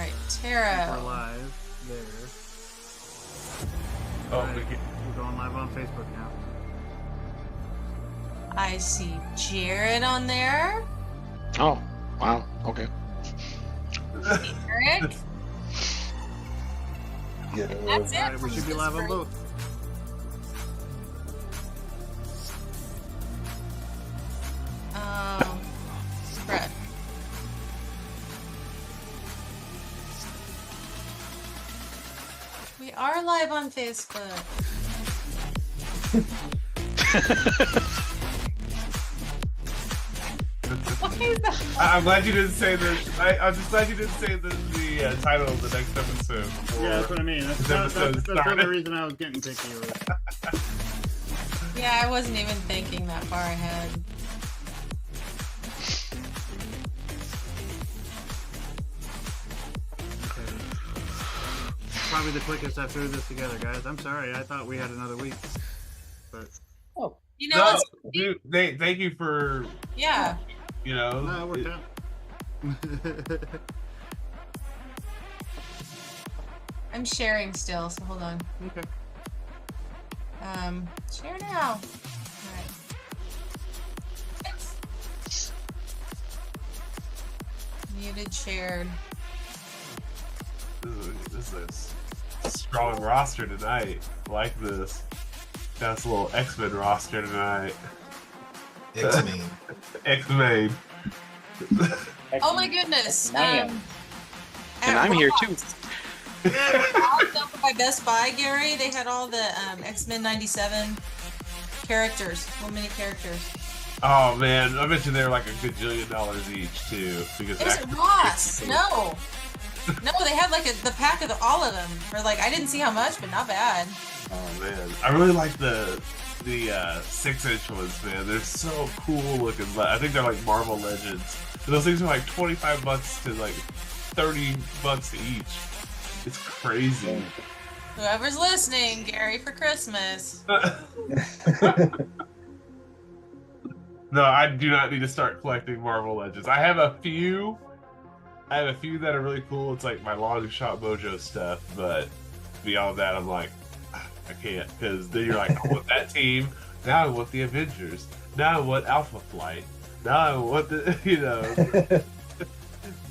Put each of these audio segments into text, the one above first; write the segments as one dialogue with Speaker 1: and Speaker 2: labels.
Speaker 1: right,
Speaker 2: We're
Speaker 1: Taro.
Speaker 2: live there.
Speaker 3: Oh,
Speaker 2: Right, we're going live on Facebook now.
Speaker 1: I see Jared on there.
Speaker 4: Oh, wow. Okay.
Speaker 1: Eric.
Speaker 5: Yeah.
Speaker 1: That's it.
Speaker 2: Alright, we
Speaker 1: from
Speaker 2: should be
Speaker 1: this
Speaker 2: live on
Speaker 1: group.
Speaker 2: both.
Speaker 1: Brett. We are live on Facebook. Why is that?
Speaker 3: I'm glad you didn't say this. I'm just glad you didn't say the title of the next episode.
Speaker 2: Yeah, that's what I mean. That's the only reason I was getting picky.
Speaker 1: Yeah, I wasn't even thinking that far ahead.
Speaker 2: Okay. Probably the quickest I threw this together, guys. I'm sorry. I thought we had another week. But
Speaker 1: You know,
Speaker 3: No,
Speaker 1: it's,
Speaker 3: dude, thank you for,
Speaker 1: yeah.
Speaker 3: you know.
Speaker 2: no, it worked out.
Speaker 1: I'm sharing still, so hold on.
Speaker 2: Okay.
Speaker 1: Share now. All right. Muted, shared.
Speaker 3: This is a strong roster tonight. I like this. Got this little X-Men roster tonight.
Speaker 5: X-Men.
Speaker 3: X-Men.
Speaker 1: Oh my goodness.
Speaker 4: Man.
Speaker 1: At
Speaker 4: And I'm here too.
Speaker 1: Over by Best Buy, Gary, they had all the X-Men 97 characters, little mini characters.
Speaker 3: Oh man, I bet you they're like a gajillion dollars each too. Because
Speaker 1: Is it Ross? No. No, they had like the pack of all of them. Or like, I didn't see how much, but not bad.
Speaker 3: Oh man, I really like the 6-inch ones, man. They're so cool looking. But I think they're like Marvel Legends. And those things are like $25 to like $30 each. It's crazy.
Speaker 1: Whoever's listening, Gary for Christmas.
Speaker 3: No, I do not need to start collecting Marvel Legends. I have a few that are really cool. It's like my long shot mojo stuff, but beyond that, I'm like, I can't, because then you're like, I want that team. Now I want the Avengers. Now I want Alpha Flight. Now I want the,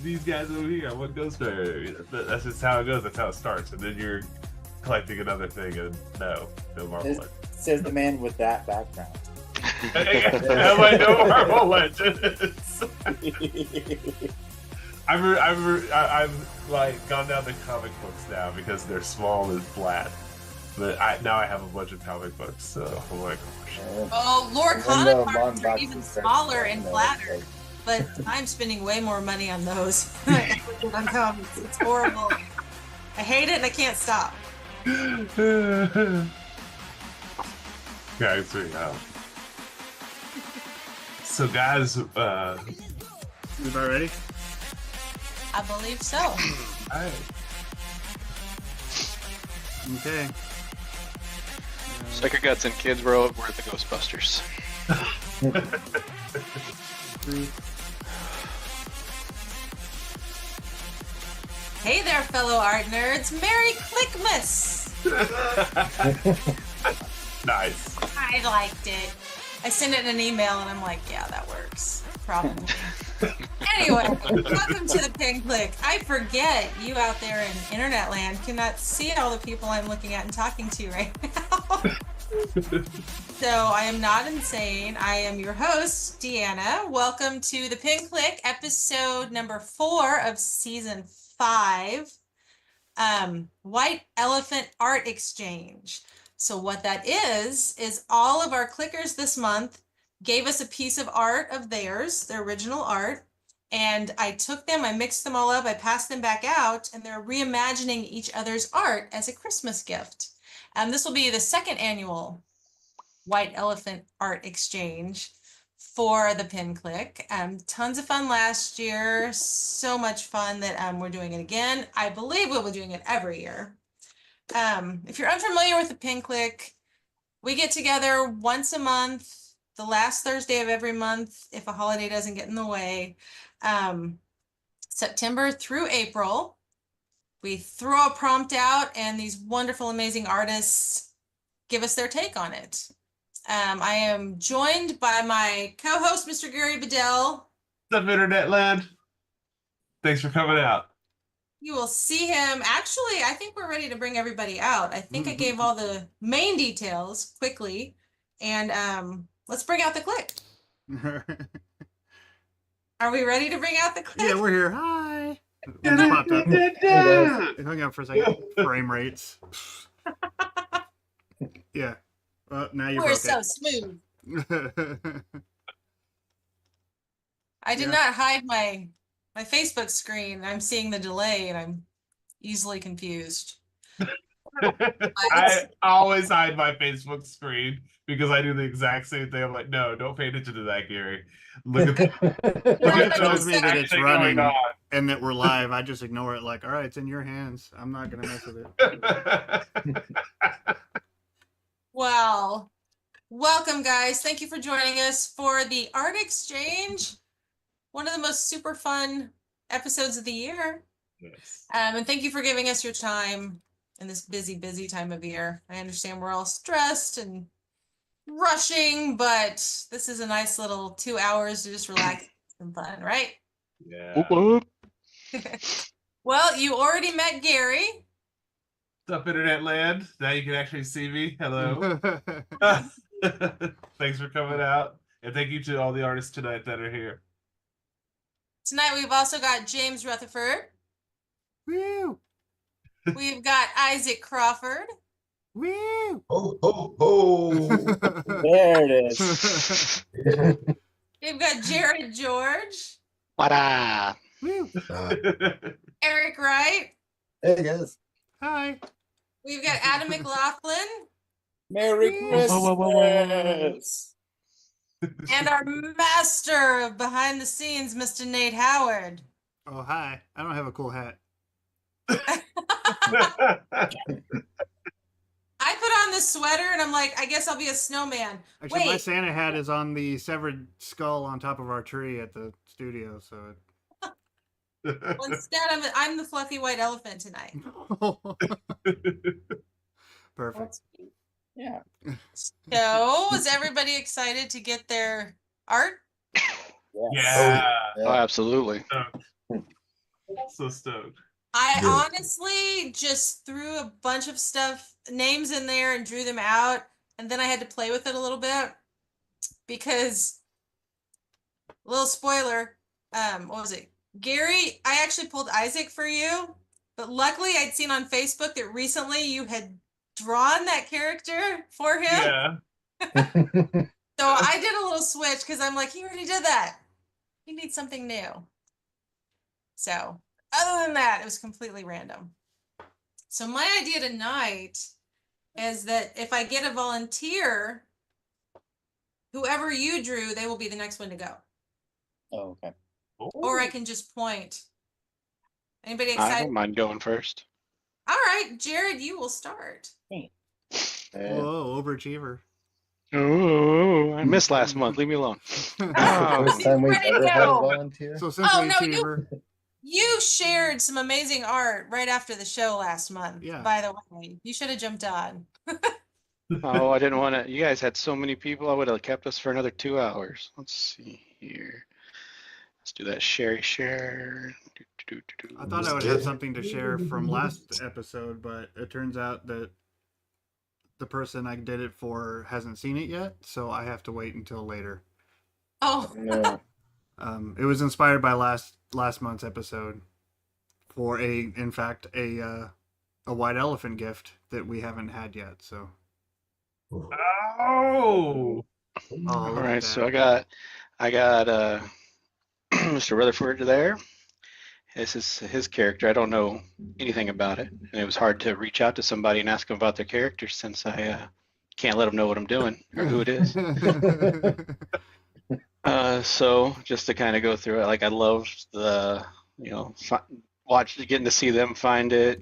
Speaker 3: these guys over here. I want Ghost Rider. That's just how it goes. That's how it starts. And then you're collecting another thing, and no Marvel Legends.
Speaker 6: Says the man with that background.
Speaker 3: Have I no Marvel Legends? I've like gone down to comic books now because they're small and flat. But now I have a bunch of comic books, so I'm like, oh shit.
Speaker 1: Oh, Lord
Speaker 6: When the
Speaker 1: comic
Speaker 6: long
Speaker 1: cards are
Speaker 6: boxes
Speaker 1: even
Speaker 6: start
Speaker 1: smaller
Speaker 6: to
Speaker 1: and
Speaker 6: go,
Speaker 1: flatter.
Speaker 6: it's
Speaker 1: But I'm spending way more money on those than I did on comics. It's horrible. I hate it and I can't stop.
Speaker 3: Guys, so guys,
Speaker 2: You about ready?
Speaker 1: I believe so.
Speaker 3: I,
Speaker 2: Okay.
Speaker 4: Suck your guts in, kids. We're the Ghostbusters.
Speaker 1: Hey there, fellow art nerds. Merry Clickmas!
Speaker 3: nice.
Speaker 1: I liked it. I sent it in an email and I'm like, yeah, that works. Probably. Anyway, welcome to the Pin Click. I forget you out there in internet land cannot see all the people I'm looking at and talking to right now. So I am not insane. I am your host, Deanna. Welcome to the Pin Click, episode number 4 of season 5. White Elephant Art Exchange. So what that is all of our clickers this month gave us a piece of art of theirs, their original art, and I took them, I mixed them all up, I passed them back out, and they're reimagining each other's art as a Christmas gift. This will be the second annual White Elephant Art Exchange for the Pin Click. Tons of fun last year, so much fun that we're doing it again. I believe we'll be doing it every year. If you're unfamiliar with the Pin Click, we get together once a month, the last Thursday of every month, if a holiday doesn't get in the way. September through April, We throw a prompt out, and these wonderful, amazing artists give us their take on it. I am joined by my co-host, Mr. Gary Bedell.
Speaker 3: What's up, Internet Land? Thanks for coming out.
Speaker 1: You will see him. Actually, I think we're ready to bring everybody out. I think I gave all the main details quickly. And let's bring out the clique. Are we ready to bring out the clique?
Speaker 2: Yeah, we're here. Hi. It just popped up. It hung up for a second. Frame rates. Yeah. Well, now you
Speaker 1: We're
Speaker 2: broke
Speaker 1: so
Speaker 2: it.
Speaker 1: smooth. I did
Speaker 2: Yeah.
Speaker 1: not hide my Facebook screen. I'm seeing the delay and I'm easily confused.
Speaker 3: I always hide my Facebook screen because I do the exact same thing. I'm like, no, don't pay attention to that, Gary. Look at
Speaker 2: If
Speaker 3: look
Speaker 2: it
Speaker 3: at
Speaker 2: tells
Speaker 3: what's
Speaker 2: me that it's
Speaker 3: actually
Speaker 2: running
Speaker 3: going
Speaker 2: and that we're live, I just ignore it. Like, all right, it's in your hands. I'm not gonna mess with it.
Speaker 3: on.
Speaker 1: Well, welcome, guys. Thank you for joining us for the Art Exchange, one of the most super fun episodes of the year.
Speaker 3: Yes.
Speaker 1: And thank you for giving us your time in this busy, busy time of year. I understand we're all stressed and rushing, but this is a nice little 2 hours to just relax and fun, right?
Speaker 3: Yeah.
Speaker 4: Whoop, whoop.
Speaker 1: Well, you already met Gary.
Speaker 3: What's up, Internet Land? Now you can actually see me. Hello. Thanks for coming out. And thank you to all the artists tonight that are here.
Speaker 1: Tonight we've also got James Rutherford.
Speaker 2: Woo!
Speaker 1: We've got Isaac Crawford.
Speaker 2: Woo!
Speaker 5: Ho, ho, ho.
Speaker 6: There it is.
Speaker 1: We've got Jared George.
Speaker 4: Wada.
Speaker 2: Woo!
Speaker 1: Eric Wright.
Speaker 5: Hey, guys.
Speaker 2: Hi.
Speaker 1: We've got Adam McLaughlin.
Speaker 6: Merry
Speaker 2: Whoa,
Speaker 4: whoa, whoa, whoa, whoa.
Speaker 6: Christmas.
Speaker 1: And our master of behind the scenes, Mr. Nate Howard.
Speaker 2: Oh, hi. I don't have a cool hat.
Speaker 1: I put on this sweater and I'm like, I guess I'll be a snowman.
Speaker 2: Actually, my
Speaker 1: Wait,
Speaker 2: Santa hat is on the severed skull on top of our tree at the studio, so
Speaker 1: well, instead I'm the fluffy white elephant tonight.
Speaker 2: Perfect.
Speaker 6: Yeah.
Speaker 1: So, is everybody excited to get their art?
Speaker 3: Yeah.
Speaker 4: Oh, absolutely.
Speaker 3: So stoked.
Speaker 1: I
Speaker 5: Yeah.
Speaker 1: honestly just threw a bunch of names in there and drew them out, and then I had to play with it a little bit because, little spoiler, what was it? Gary, I actually pulled Isaac for you, but luckily I'd seen on Facebook that recently you had drawn that character for him.
Speaker 3: Yeah.
Speaker 1: So I did a little switch because I'm like, he already did that. He needs something new. So other than that, it was completely random. So my idea tonight is that if I get a volunteer, whoever you drew, they will be the next one to go.
Speaker 6: Oh, okay.
Speaker 1: Or I can just point. Anybody
Speaker 4: I
Speaker 1: excited?
Speaker 4: don't mind going first.
Speaker 1: All right, Jared, you will start.
Speaker 2: Whoa, overachiever.
Speaker 4: Oh, I missed last month. Leave me alone.
Speaker 1: Oh,
Speaker 5: First time we've
Speaker 1: ready to
Speaker 5: ever had a
Speaker 1: go.
Speaker 5: volunteer.
Speaker 2: So simply
Speaker 1: no,
Speaker 2: achiever.
Speaker 1: You shared some amazing art right after the show last month.
Speaker 2: Yeah.
Speaker 1: By the way, you should have jumped on.
Speaker 4: Oh, I didn't want to. You guys had so many people. I would have kept us for another 2 hours. Let's see here. Let's do that share.
Speaker 2: I thought I would have something to share from last episode, but it turns out that the person I did it for hasn't seen it yet, so I have to wait until later.
Speaker 1: Oh,
Speaker 6: No.
Speaker 2: It was inspired by last month's episode for in fact a white elephant gift that we haven't had yet. So
Speaker 3: Oh.
Speaker 4: All right, so I got Mr. Rutherford there. This is his character. I don't know anything about it, and it was hard to reach out to somebody and ask them about their character since I can't let them know what I'm doing or who it is. So just to kind of go through it, like I loved the, getting to see them find it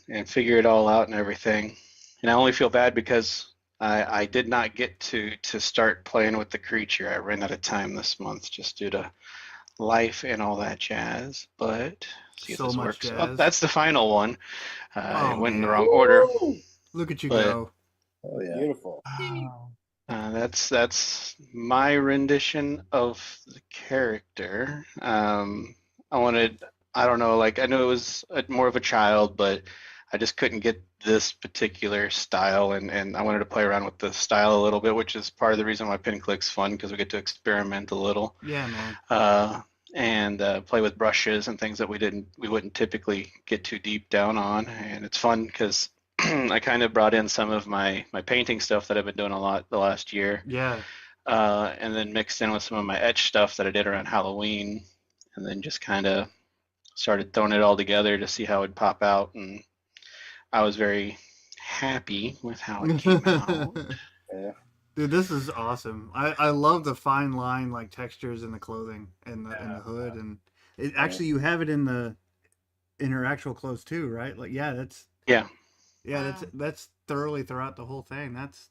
Speaker 4: and figure it all out and everything. And I only feel bad because I did not get to start playing with the creature. I ran out of time this month just due to life and all that jazz. But see if
Speaker 2: So
Speaker 4: this
Speaker 2: much
Speaker 4: works. Oh,
Speaker 2: jazz.
Speaker 4: that's the final one.
Speaker 2: Oh,
Speaker 4: It went in the
Speaker 2: man.
Speaker 4: wrong order,
Speaker 6: Woo!
Speaker 2: Look at you
Speaker 4: but
Speaker 2: go.
Speaker 5: Oh yeah.
Speaker 6: Beautiful.
Speaker 3: Wow.
Speaker 4: that's my rendition of the character. I don't know, like I knew it was more of a child, but I just couldn't get this particular style, and I wanted to play around with the style a little bit, which is part of the reason why Pin Click's fun because we get to experiment a little,
Speaker 2: Yeah, man.
Speaker 4: and play with brushes and things that we wouldn't typically get too deep down on, and it's fun because I kind of brought in some of my painting stuff that I've been doing a lot the last year,
Speaker 2: Yeah.
Speaker 4: and then mixed in with some of my etch stuff that I did around Halloween, and then just kind of started throwing it all together to see how it'd pop out, and I was very happy with how it came out.
Speaker 6: Yeah.
Speaker 2: Dude, this is awesome. I love the fine line like textures in the clothing and the
Speaker 3: Yeah.
Speaker 2: hood, and it actually you have it in her actual clothes too, right? Like yeah, that's
Speaker 4: Yeah,
Speaker 1: Wow.
Speaker 2: that's thoroughly throughout the whole thing. That's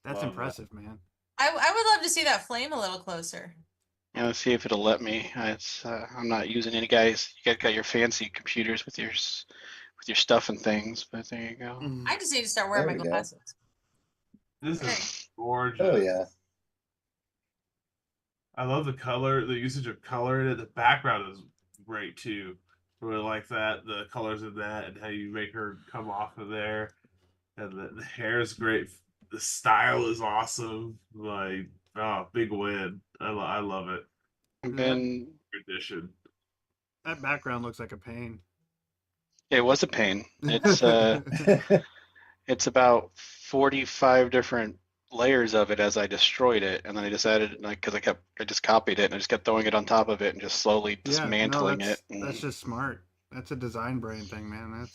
Speaker 3: Love that.
Speaker 2: impressive, man.
Speaker 1: I would love to see that flame a little closer.
Speaker 4: yeah. Let's see if it'll let me. I'm not using any guys. You guys got your fancy computers with your stuff and things, but there you go.
Speaker 1: I just need to start wearing
Speaker 6: There
Speaker 1: my
Speaker 6: we go.
Speaker 1: glasses.
Speaker 3: This
Speaker 1: Okay.
Speaker 3: is gorgeous.
Speaker 6: Oh yeah.
Speaker 3: I love the color, the usage of color in it. The background is great too. Really like that, the colors in that, and how you make her come off of there. And the hair is great. The style is awesome. Like, oh, big win. I love it.
Speaker 4: And
Speaker 2: Yeah.
Speaker 4: then
Speaker 3: Edition.
Speaker 2: That background looks like a pain.
Speaker 4: it was a pain. It's about 45 different layers of it as I destroyed it, and then I just added like because I just copied it and I just kept throwing it on top of it and just slowly
Speaker 2: Yeah, no,
Speaker 4: dismantling
Speaker 2: that's
Speaker 4: it. And,
Speaker 2: that's just smart. That's a design brain thing, man.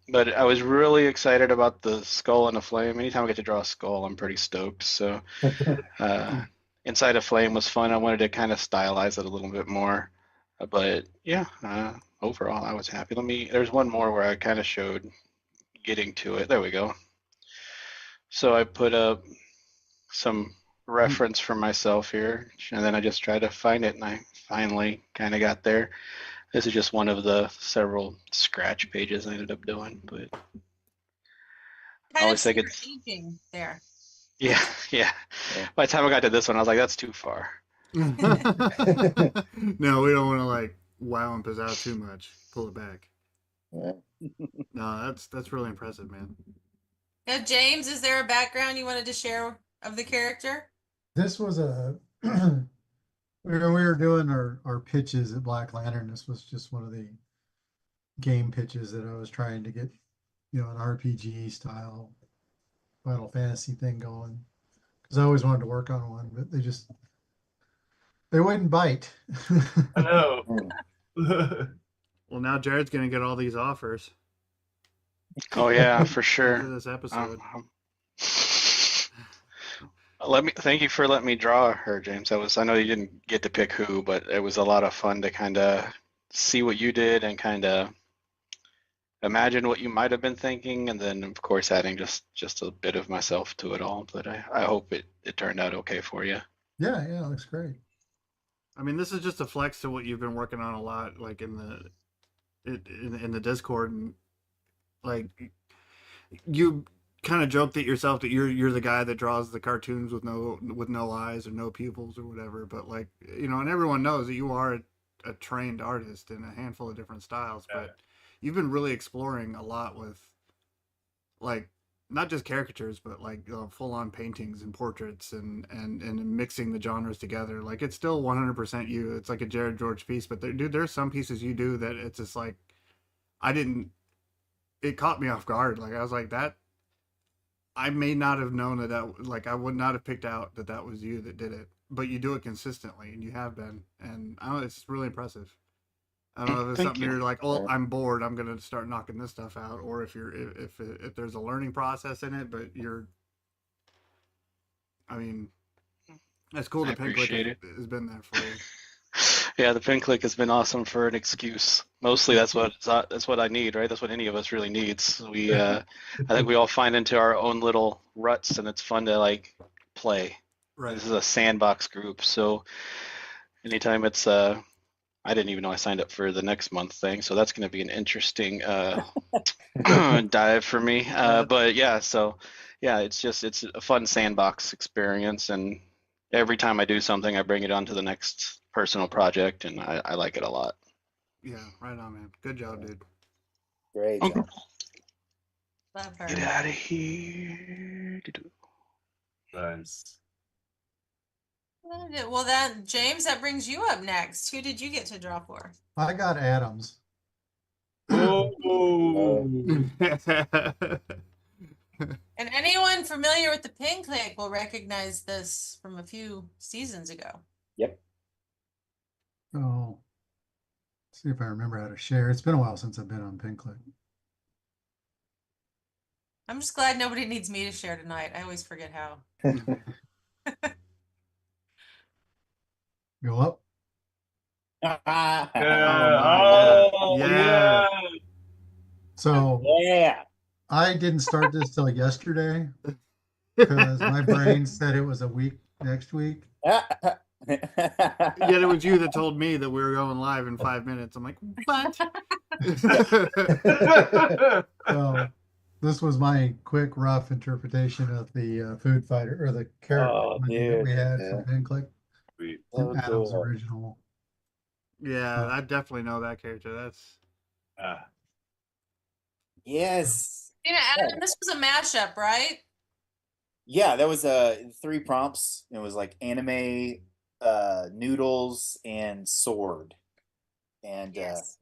Speaker 4: but I was really excited about the skull and the flame. Anytime I get to draw a skull, I'm pretty stoked. So inside a flame was fun. I wanted to kind of stylize it a little bit more, but yeah, overall I was happy. There's one more where I kind of showed getting to it. There we go. So I put up some reference for myself here, and then I just tried to find it, and I finally kind of got there. This is just one of the several scratch pages I ended up doing, but I
Speaker 1: Kind of
Speaker 4: always
Speaker 1: see
Speaker 4: think
Speaker 1: your
Speaker 4: it's
Speaker 1: aging there.
Speaker 4: yeah.
Speaker 6: Yeah.
Speaker 4: By the time I got to this one, I was like, that's too far.
Speaker 2: No, we don't want to like wow and pizzazz too much. Pull it back.
Speaker 6: Yeah.
Speaker 2: No, that's really impressive, man.
Speaker 1: Now, James, is there a background you wanted to share of the character?
Speaker 7: This was we were doing our pitches at Black Lantern. This was just one of the game pitches that I was trying to get, an RPG style Final Fantasy thing going. Because I always wanted to work on one, but they wouldn't bite.
Speaker 3: I know.
Speaker 2: Well, now Jared's gonna get all these offers
Speaker 4: Oh yeah, for
Speaker 2: after
Speaker 4: sure.
Speaker 2: this episode.
Speaker 4: Thank you for letting me draw her, James. I know you didn't get to pick who, but it was a lot of fun to kind of see what you did and kind of imagine what you might have been thinking, and then of course adding just a bit of myself to it all. But I hope it turned out okay for you.
Speaker 7: Yeah, it looks great.
Speaker 2: I mean, this is just a flex to what you've been working on a lot, like in the Discord, and like you kind of joked at yourself that you're the guy that draws the cartoons with no eyes or no pupils or whatever. But like and everyone knows that you are a trained artist in a handful of different styles. But you've been really exploring a lot with like not just caricatures, but like full on paintings and portraits and mixing the genres together. Like it's still 100% you. It's like a Jared George piece, but there's some pieces you do that it's just like it caught me off guard. Like I was like that. I may not have known that like I would not have picked out that was you that did it, but you do it consistently and you have been, and I don't know, it's really impressive. I don't know if it's
Speaker 4: Thank
Speaker 2: something
Speaker 4: you.
Speaker 2: you're like, oh, I'm bored, I'm gonna start knocking this stuff out, or if there's a learning process in it, but I mean, that's cool.
Speaker 4: I
Speaker 2: The Pink
Speaker 4: appreciate
Speaker 2: Click has been there for you.
Speaker 4: Yeah, the pin click has been awesome for an excuse. Mostly that's what I need, right? That's what any of us really needs. I think we all find into our own little ruts, and it's fun to like play.
Speaker 2: Right.
Speaker 4: This is a sandbox group, so anytime it's I didn't even know I signed up for the next month thing, so that's going to be an interesting dive for me. But yeah, so yeah, it's a fun sandbox experience, and every time I do something, I bring it on to the next personal project, and I like it a lot.
Speaker 2: Yeah, right on, man. Good job, dude.
Speaker 5: Great job.
Speaker 1: Love her.
Speaker 4: Get out of here.
Speaker 3: Nice.
Speaker 1: Well, then, James, that brings you up next. Who did you get to draw for?
Speaker 7: I got Adams.
Speaker 3: Oh.
Speaker 1: And anyone familiar with the Pin Clique will recognize this from a few seasons ago.
Speaker 5: Yep.
Speaker 7: Oh, see if I remember how to share. It's been a while since I've been on PinClick.
Speaker 1: I'm just glad nobody needs me to share tonight. I always forget how.
Speaker 7: Go up.
Speaker 3: Yeah.
Speaker 2: Oh,
Speaker 3: Oh,
Speaker 2: yeah.
Speaker 3: yeah.
Speaker 7: So
Speaker 5: Yeah.
Speaker 7: I didn't start this till yesterday because my brain said it was a week next week.
Speaker 2: Yet it was you that told me that we were going live in 5 minutes. I'm like, what?
Speaker 7: So this was my quick, rough interpretation of the food fighter or the character
Speaker 5: Oh,
Speaker 7: that
Speaker 5: dude.
Speaker 7: we had
Speaker 5: Yeah.
Speaker 7: from PinClick.
Speaker 3: Sweet.
Speaker 5: So
Speaker 7: Adam's
Speaker 5: cool.
Speaker 7: original.
Speaker 2: Yeah, I definitely know that character. That's
Speaker 5: Yes.
Speaker 1: Yeah, Adam, this was a mashup, right?
Speaker 5: Yeah, that was 3 prompts. It was like anime, noodles, and sword. And
Speaker 1: Yes.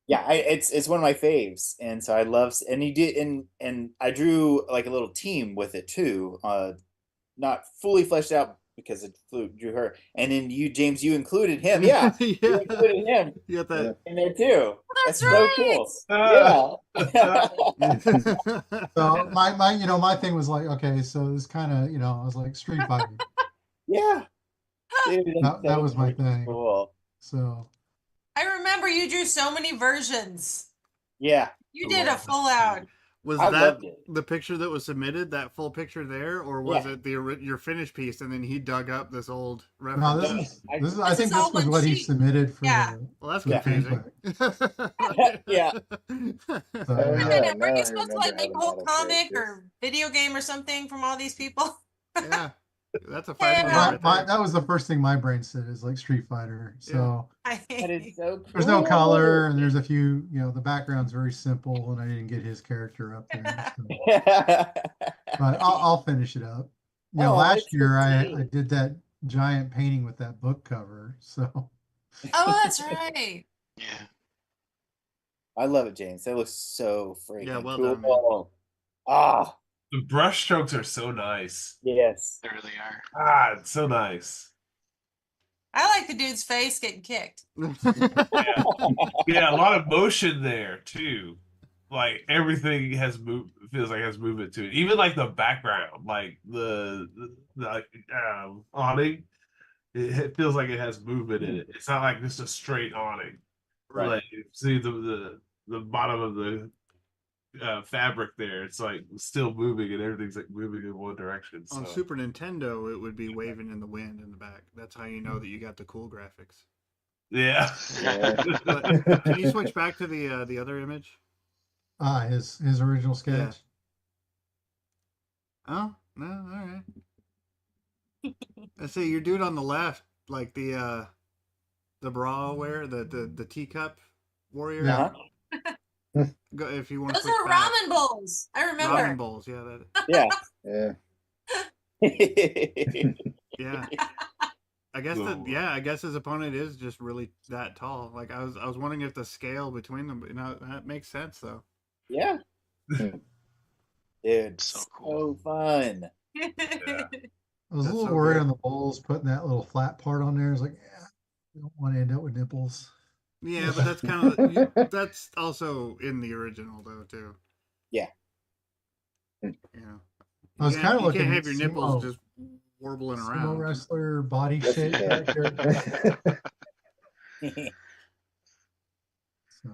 Speaker 5: yeah, it's one of my faves, and so I love. And he did, and I drew like a little team with it too. Not fully fleshed out because it drew her, and then you, James, you included him. Yeah, you
Speaker 2: yeah.
Speaker 5: included him
Speaker 2: You got that.
Speaker 5: in there too.
Speaker 1: That's
Speaker 5: so
Speaker 1: right.
Speaker 5: cool.
Speaker 3: Ah.
Speaker 5: Yeah.
Speaker 7: So my thing was like, okay, so this kind of, I was like Street Fighter.
Speaker 5: Yeah. Dude,
Speaker 7: That was my
Speaker 5: freaking
Speaker 7: thing.
Speaker 5: Cool.
Speaker 7: So
Speaker 1: I remember you drew so many versions.
Speaker 5: Yeah,
Speaker 1: You did a full out.
Speaker 2: Was
Speaker 5: I
Speaker 2: that
Speaker 5: loved it.
Speaker 2: the picture that was submitted, that full picture there, or was
Speaker 5: Yeah.
Speaker 2: it your finished piece and then he dug up this old
Speaker 7: no,
Speaker 2: reference?
Speaker 7: this is I
Speaker 1: This
Speaker 7: think
Speaker 1: is all
Speaker 7: this was
Speaker 1: one
Speaker 7: what he
Speaker 1: sheet.
Speaker 7: submitted for
Speaker 1: Yeah.
Speaker 2: Well, that's
Speaker 5: Yeah.
Speaker 2: confusing.
Speaker 5: Yeah.
Speaker 7: So,
Speaker 5: Oh,
Speaker 1: Wait a
Speaker 5: yeah.
Speaker 1: minute,
Speaker 5: now
Speaker 1: weren't
Speaker 5: I
Speaker 1: you supposed to
Speaker 5: remember
Speaker 1: like
Speaker 5: how
Speaker 1: make
Speaker 5: the
Speaker 1: a whole
Speaker 5: model
Speaker 1: comic
Speaker 5: characters.
Speaker 1: or video game or something from all these people?
Speaker 2: Yeah, that's a
Speaker 1: Yeah.
Speaker 2: fighting game right there.
Speaker 7: that was the first thing my brain said is like Street Fighter. So
Speaker 5: That is so cool.
Speaker 7: there's no color and there's a few, the background's very simple and I didn't get his character up there. So. But I'll finish it up. Last
Speaker 5: it's
Speaker 7: year I
Speaker 5: 15.
Speaker 7: did that giant painting with that book cover. So
Speaker 1: Oh, that's right.
Speaker 4: Yeah.
Speaker 5: I love it, James. That looks so freaking
Speaker 2: Yeah, well
Speaker 5: cool.
Speaker 2: done, man.
Speaker 5: Ah,
Speaker 3: The brush strokes are so nice.
Speaker 5: yes.
Speaker 4: They really are.
Speaker 3: Ah, it's so nice.
Speaker 1: I like the dude's face getting kicked.
Speaker 3: Yeah, a lot of motion there too. Like everything has feels like it has movement to it. Even like the background, like the awning, it feels like it has movement in it. It's not like just a straight awning.
Speaker 5: Right.
Speaker 3: Like see the bottom of the fabric there. It's like still moving, and everything's like moving in one direction. So.
Speaker 2: On Super Nintendo, it would be waving in the wind in the back. That's how you know that you got the cool graphics.
Speaker 3: Yeah.
Speaker 2: But can you switch back to the other image?
Speaker 7: his original sketch.
Speaker 2: Oh no, all right. I see your dude on the left, like the bra wear, the teacup warrior.
Speaker 7: Yeah.
Speaker 2: Go, if you want to
Speaker 1: Those
Speaker 2: switch
Speaker 1: are
Speaker 2: back.
Speaker 1: ramen bowls. I remember.
Speaker 2: Ramen bowls, yeah,
Speaker 5: Yeah.
Speaker 6: Yeah.
Speaker 2: yeah. I guess his opponent is just really that tall. Like I was wondering if the scale between them, that makes sense though.
Speaker 5: Yeah. Dude,
Speaker 4: So
Speaker 5: so
Speaker 4: cool.
Speaker 5: fun.
Speaker 3: Yeah.
Speaker 7: I was
Speaker 2: That's
Speaker 7: a little
Speaker 2: so
Speaker 7: worried
Speaker 2: cool.
Speaker 7: on the bowls, putting that little flat part on there. I was like, I don't want to end up with nipples.
Speaker 2: Yeah, but that's kind of that's also in the original though too.
Speaker 5: Yeah.
Speaker 2: You
Speaker 7: I was kind of
Speaker 2: you
Speaker 7: looking
Speaker 2: can't
Speaker 7: at
Speaker 2: have your nipples
Speaker 7: sumo-
Speaker 2: just warbling
Speaker 7: sumo
Speaker 2: around.
Speaker 7: wrestler body
Speaker 6: Yes,
Speaker 7: shape
Speaker 6: you
Speaker 7: back
Speaker 6: can.
Speaker 7: there. So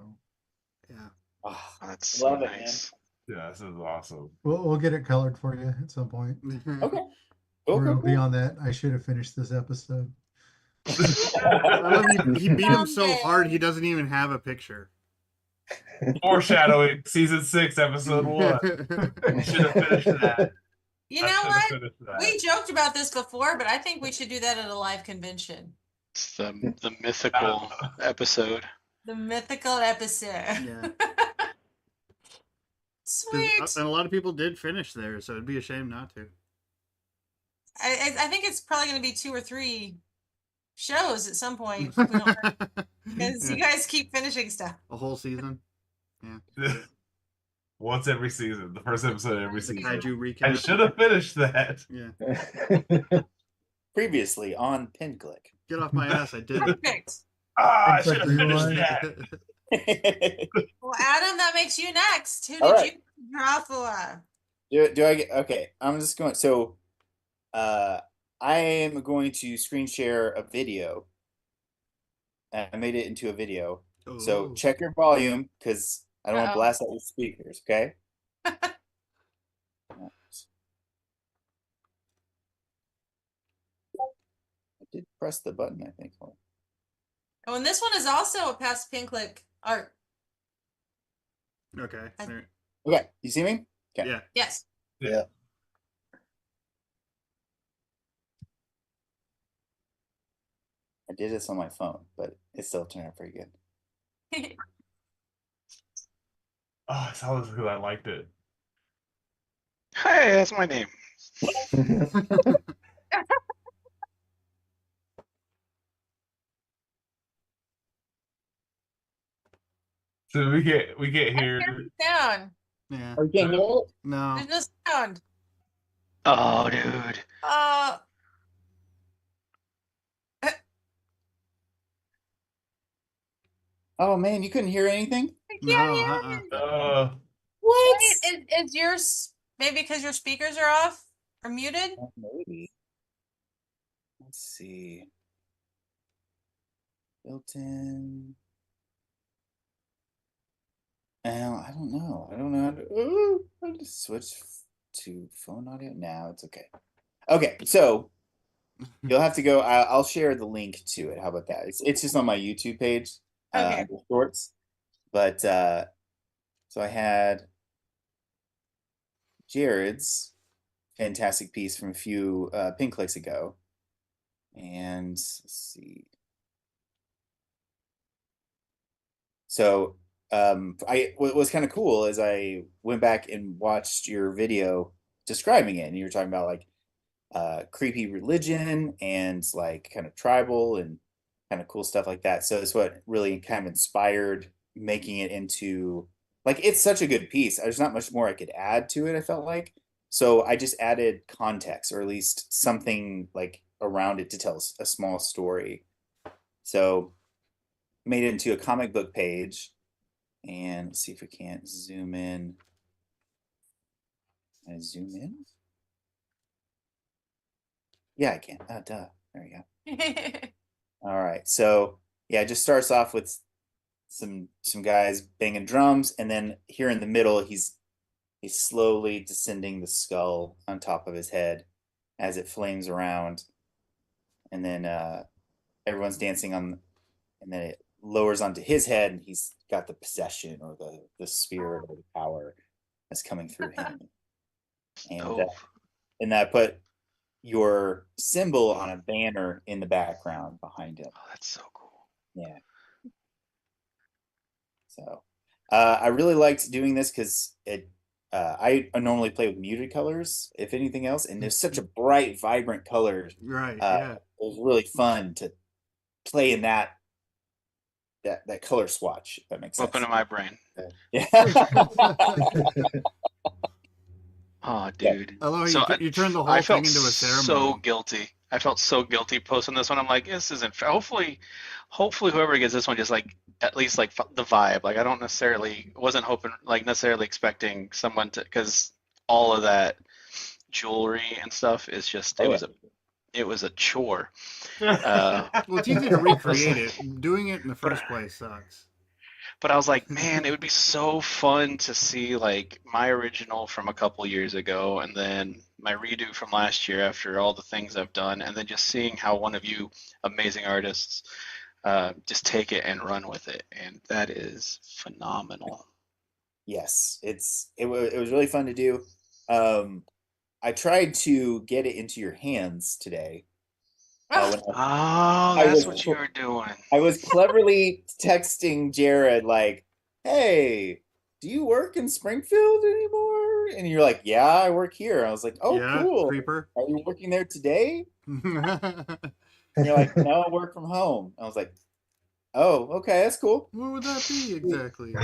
Speaker 2: Yeah.
Speaker 5: Oh,
Speaker 4: That's so
Speaker 5: love it,
Speaker 4: nice.
Speaker 3: Yeah, this is awesome.
Speaker 7: we'll get it colored for you at some point.
Speaker 5: okay.
Speaker 7: We're gonna be on that. I should have finished this episode.
Speaker 2: I love he beat him so
Speaker 1: Someday.
Speaker 2: hard he doesn't even have a picture.
Speaker 3: Foreshadowing, season 6, episode 1. We should have finished that.
Speaker 1: You
Speaker 3: I
Speaker 1: know
Speaker 3: should have
Speaker 1: what?
Speaker 3: finished that.
Speaker 1: We joked about this before, but I think we should do that at a live convention.
Speaker 4: It's the mythical episode.
Speaker 1: The mythical episode.
Speaker 2: Yeah. 'Cause
Speaker 1: Sweet.
Speaker 2: and a lot of people did finish there, so it'd be a shame not to.
Speaker 1: I think it's probably going to be 2 or 3 shows at some point. Because you guys keep finishing stuff.
Speaker 2: A whole season.
Speaker 3: Once every season, the first episode of every
Speaker 2: The
Speaker 3: season.
Speaker 2: kaiju recap.
Speaker 3: I should have finished that.
Speaker 2: Yeah.
Speaker 5: Previously on Pin Click.
Speaker 2: Get off my ass! I did it.
Speaker 1: Perfect.
Speaker 3: Ah, I
Speaker 7: It's like
Speaker 3: should have finished
Speaker 7: rewind.
Speaker 3: that.
Speaker 1: Well, Adam, that makes you next. Who
Speaker 5: All
Speaker 1: did
Speaker 5: right.
Speaker 1: you draw for?
Speaker 5: do I get okay? I'm just going. So, I am going to screen share a video. I made it into a video. So
Speaker 2: Oh.
Speaker 5: check your volume because I don't want to
Speaker 1: Uh-oh.
Speaker 5: blast out your speakers. Okay. I did press the button, I think. Hold
Speaker 1: Oh, and this one is also a past pin click art.
Speaker 2: Okay.
Speaker 1: I-
Speaker 2: there-
Speaker 5: on. Okay, you see me? Okay.
Speaker 2: Yeah.
Speaker 1: Yes.
Speaker 5: I did this on my phone, but it still turned out pretty good.
Speaker 3: Oh, I saw this because I liked it.
Speaker 4: Hey, that's my name.
Speaker 3: So we get here.
Speaker 1: Sound.
Speaker 2: Yeah.
Speaker 5: Are you getting it?
Speaker 2: No.
Speaker 1: There's no sound.
Speaker 4: Oh, dude.
Speaker 5: Oh man, you couldn't hear anything?
Speaker 2: No.
Speaker 1: Yeah.
Speaker 5: What?
Speaker 1: Is yours maybe because your speakers are off or muted?
Speaker 5: Maybe. Let's see. Built in. I don't know. I don't know how to. Ooh, I'll just switch to phone audio. Now it's okay. Okay, so you'll have to go. I'll share the link to it. How about that? It's just on my YouTube page.
Speaker 1: Okay.
Speaker 5: Under shorts. But so I had Jared's fantastic piece from a few pin clicks ago, and let's see. So what was kind of cool is I went back and watched your video describing it, and you were talking about like creepy religion and like kind of tribal and kind of cool stuff like that. So it's what really kind of inspired making it into like it's such a good piece. There's not much more I could add to it, I felt like. So I just added context or at least something like around it to tell a small story. So made it into a comic book page. And let's see if we can't zoom in. Can I zoom in? Yeah, I can. Oh, duh. There we go. All right. So yeah, it just starts off with some guys banging drums, and then here in the middle, he's slowly descending the skull on top of his head as it flames around, and then everyone's dancing on, and then it lowers onto his head, and he's got the possession or the spirit or the power that's coming through him, and I put your symbol on a banner in the background behind him.
Speaker 4: Oh, that's so cool.
Speaker 5: Yeah. So I really liked doing this because I normally play with muted colors, if anything else, and there's such a bright, vibrant color.
Speaker 2: Right. Yeah.
Speaker 5: It was really fun to play in that color swatch. If that makes sense.
Speaker 4: Open to my brain.
Speaker 5: Yeah.
Speaker 4: Oh, dude.
Speaker 2: I love
Speaker 4: So
Speaker 2: how you turned the whole
Speaker 4: I
Speaker 2: thing
Speaker 4: felt
Speaker 2: into a ceremony.
Speaker 4: so guilty. I felt so guilty posting this one. I'm like, this isn't fair. Hopefully whoever gets this one just like at least like the vibe. Like I wasn't hoping like necessarily expecting someone to, because all of that jewelry and stuff is just it was a chore.
Speaker 2: Well, it's easy to recreate it. Doing it in the first place sucks.
Speaker 4: But I was like, man, it would be so fun to see like my original from a couple years ago and then my redo from last year after all the things I've done, and then just seeing how one of you amazing artists just take it and run with it. And that is phenomenal.
Speaker 5: Yes, it was really fun to do. I tried to get it into your hands today. When
Speaker 4: Oh,
Speaker 5: I
Speaker 4: that's
Speaker 5: was
Speaker 4: what you were doing.
Speaker 5: I was cleverly texting Jared like, "Hey, do you work in Springfield anymore?" And you're like, "Yeah, I work here." I was like, "Oh,
Speaker 2: Yeah,
Speaker 5: cool.
Speaker 2: creeper.
Speaker 5: Are you working there today?"
Speaker 2: What
Speaker 5: And you're like, "No, I work from home." I was like, "Oh, okay, that's cool."
Speaker 2: would that be exactly?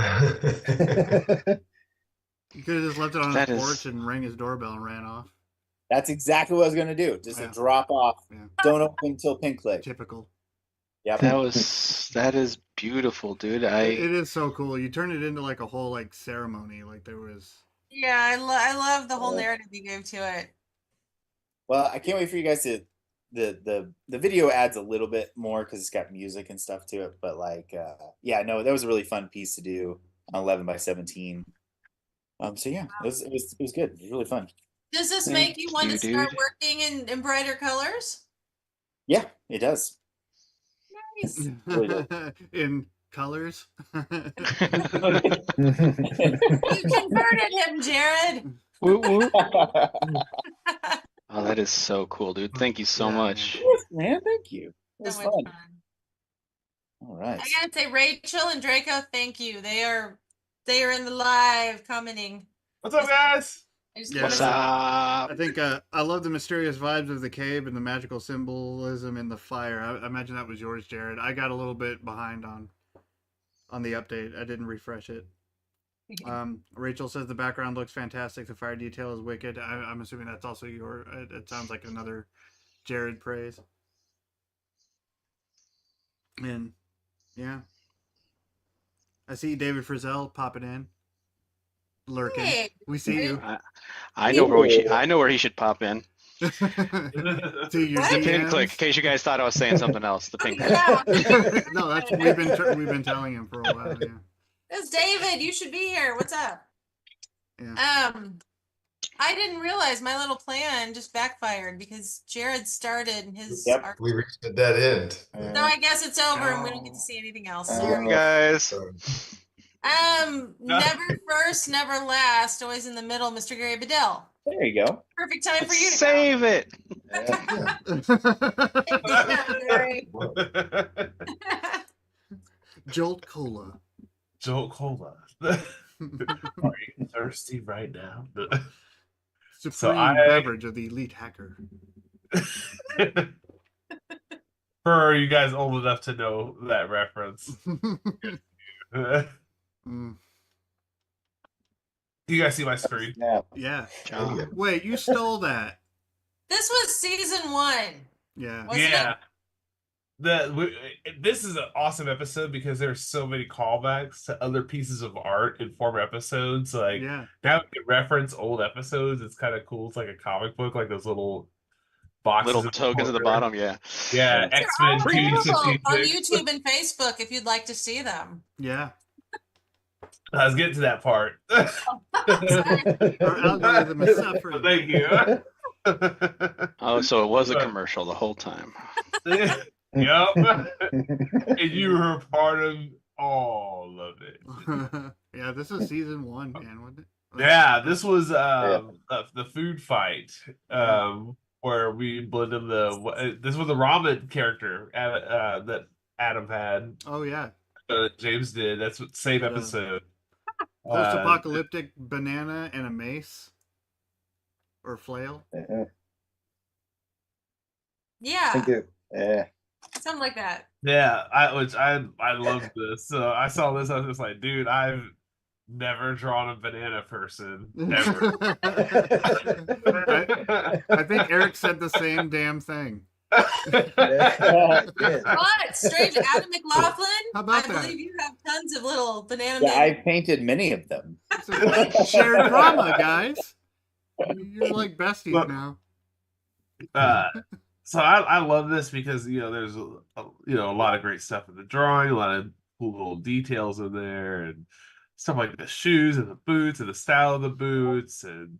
Speaker 2: You could have just left it on his
Speaker 4: That is-
Speaker 2: porch and rang his doorbell and ran off.
Speaker 5: That's exactly what I was gonna do. Just a
Speaker 2: Yeah.
Speaker 5: drop off.
Speaker 2: Yeah.
Speaker 5: Don't open until pink click.
Speaker 2: Typical.
Speaker 5: Yep.
Speaker 4: that is beautiful, dude.
Speaker 2: It is so cool. You turn it into like a whole like ceremony. Like there was.
Speaker 1: Yeah, I love the whole narrative you gave to it.
Speaker 5: Well, I can't wait for you guys to the video adds a little bit more because it's got music and stuff to it. But like, yeah, no, that was a really fun piece to do on 11x17. So yeah, it was good. It was really fun.
Speaker 1: Does this
Speaker 4: Thank
Speaker 1: make you want
Speaker 4: you,
Speaker 1: to start
Speaker 4: dude.
Speaker 1: working in brighter colors?
Speaker 5: Yeah, it does.
Speaker 1: Nice.
Speaker 2: In colors.
Speaker 1: You converted him, Jared.
Speaker 4: Woo, woo. Oh, that is so cool, dude. Thank you so
Speaker 2: Yeah,
Speaker 4: much.
Speaker 5: Yes, man, thank you. It was
Speaker 1: So much
Speaker 5: fun.
Speaker 1: fun.
Speaker 5: All right.
Speaker 1: I gotta say, Rachel and Draco, thank you. They are in the live commenting.
Speaker 3: What's up, guys?
Speaker 1: I just
Speaker 2: Yeah.
Speaker 4: What's
Speaker 1: wanna-
Speaker 4: up?
Speaker 2: I think I love the mysterious vibes of the cave and the magical symbolism in the fire. I imagine that was yours, Jared. I got a little bit behind on the update. I didn't refresh it. Rachel says the background looks fantastic. The fire detail is wicked. I'm assuming that's also your. It sounds like another Jared praise. And yeah, I see David Frizzell popping in, lurking.
Speaker 1: Hey.
Speaker 2: We see you.
Speaker 4: I know where he should pop in.
Speaker 2: See your
Speaker 1: What?
Speaker 4: The pin
Speaker 2: DMs.
Speaker 4: click, in case you guys thought I was saying something else. The pin click.
Speaker 1: Yeah.
Speaker 2: No, that's we've been telling him for a while. Yeah.
Speaker 1: That's David. You should be here. What's up?
Speaker 2: Yeah.
Speaker 1: I didn't realize my little plan just backfired because Jared started his
Speaker 5: Yep.
Speaker 1: arc.
Speaker 6: We reached a dead end.
Speaker 1: So I guess it's over and we don't get to see anything else.
Speaker 4: Sorry, guys.
Speaker 1: Never first, never last, always in the middle, Mr. Gary Bedell.
Speaker 5: There you go.
Speaker 1: Perfect time for you to
Speaker 4: Save it.
Speaker 6: Yeah.
Speaker 1: go. Gary.
Speaker 2: Jolt Cola.
Speaker 3: Jolt Cola. Are you thirsty right now?
Speaker 2: Supreme
Speaker 3: I-
Speaker 2: beverage of the elite hacker.
Speaker 3: For you guys old enough to know that reference.
Speaker 2: Mm,
Speaker 3: Do you guys see my screen?
Speaker 5: Yeah.
Speaker 2: yeah.
Speaker 4: John.
Speaker 2: Wait, you stole that.
Speaker 1: This was season 1.
Speaker 2: Yeah.
Speaker 1: Wasn't
Speaker 3: Yeah. This is an awesome episode because there's so many callbacks to other pieces of art in former episodes. Like
Speaker 2: Yeah.
Speaker 3: now we can reference old episodes. It's kind of cool. It's like a comic book, like those little boxes.
Speaker 4: Little tokens at the bottom, yeah.
Speaker 3: Yeah,
Speaker 1: They're
Speaker 3: X-Men
Speaker 1: all available on
Speaker 3: 266.
Speaker 1: YouTube and Facebook if you'd like to see them.
Speaker 2: Yeah.
Speaker 3: I was getting to that part.
Speaker 2: Our algorithm is suffering.
Speaker 3: Thank you.
Speaker 4: Oh, so it was a commercial the whole time.
Speaker 3: Yep. And you were part of all of it.
Speaker 2: Yeah, this is season 1, man, wasn't it?
Speaker 3: Yeah, this was the food fight where we blended this was the ramen character that Adam had.
Speaker 2: Oh yeah.
Speaker 3: James did. That's what same episode.
Speaker 2: Post-apocalyptic banana and a mace or flail.
Speaker 1: Yeah,
Speaker 5: Yeah.
Speaker 1: something like that.
Speaker 3: Yeah, I love this. So I saw this, I was just like, dude, I've never drawn a banana person. Never.
Speaker 2: I think Eric said the same damn thing.
Speaker 1: What? Strange Adam McLaughlin?
Speaker 2: How about
Speaker 1: I
Speaker 2: that?
Speaker 1: believe you have tons of little banana
Speaker 5: Yeah,
Speaker 1: men.
Speaker 5: I painted many of them.
Speaker 2: It's a shared drama, guys. You're like besties
Speaker 3: Look.
Speaker 2: now.
Speaker 3: So I love this because there's a lot of great stuff in the drawing, a lot of cool little details in there and stuff like the shoes and the boots and the style of the boots and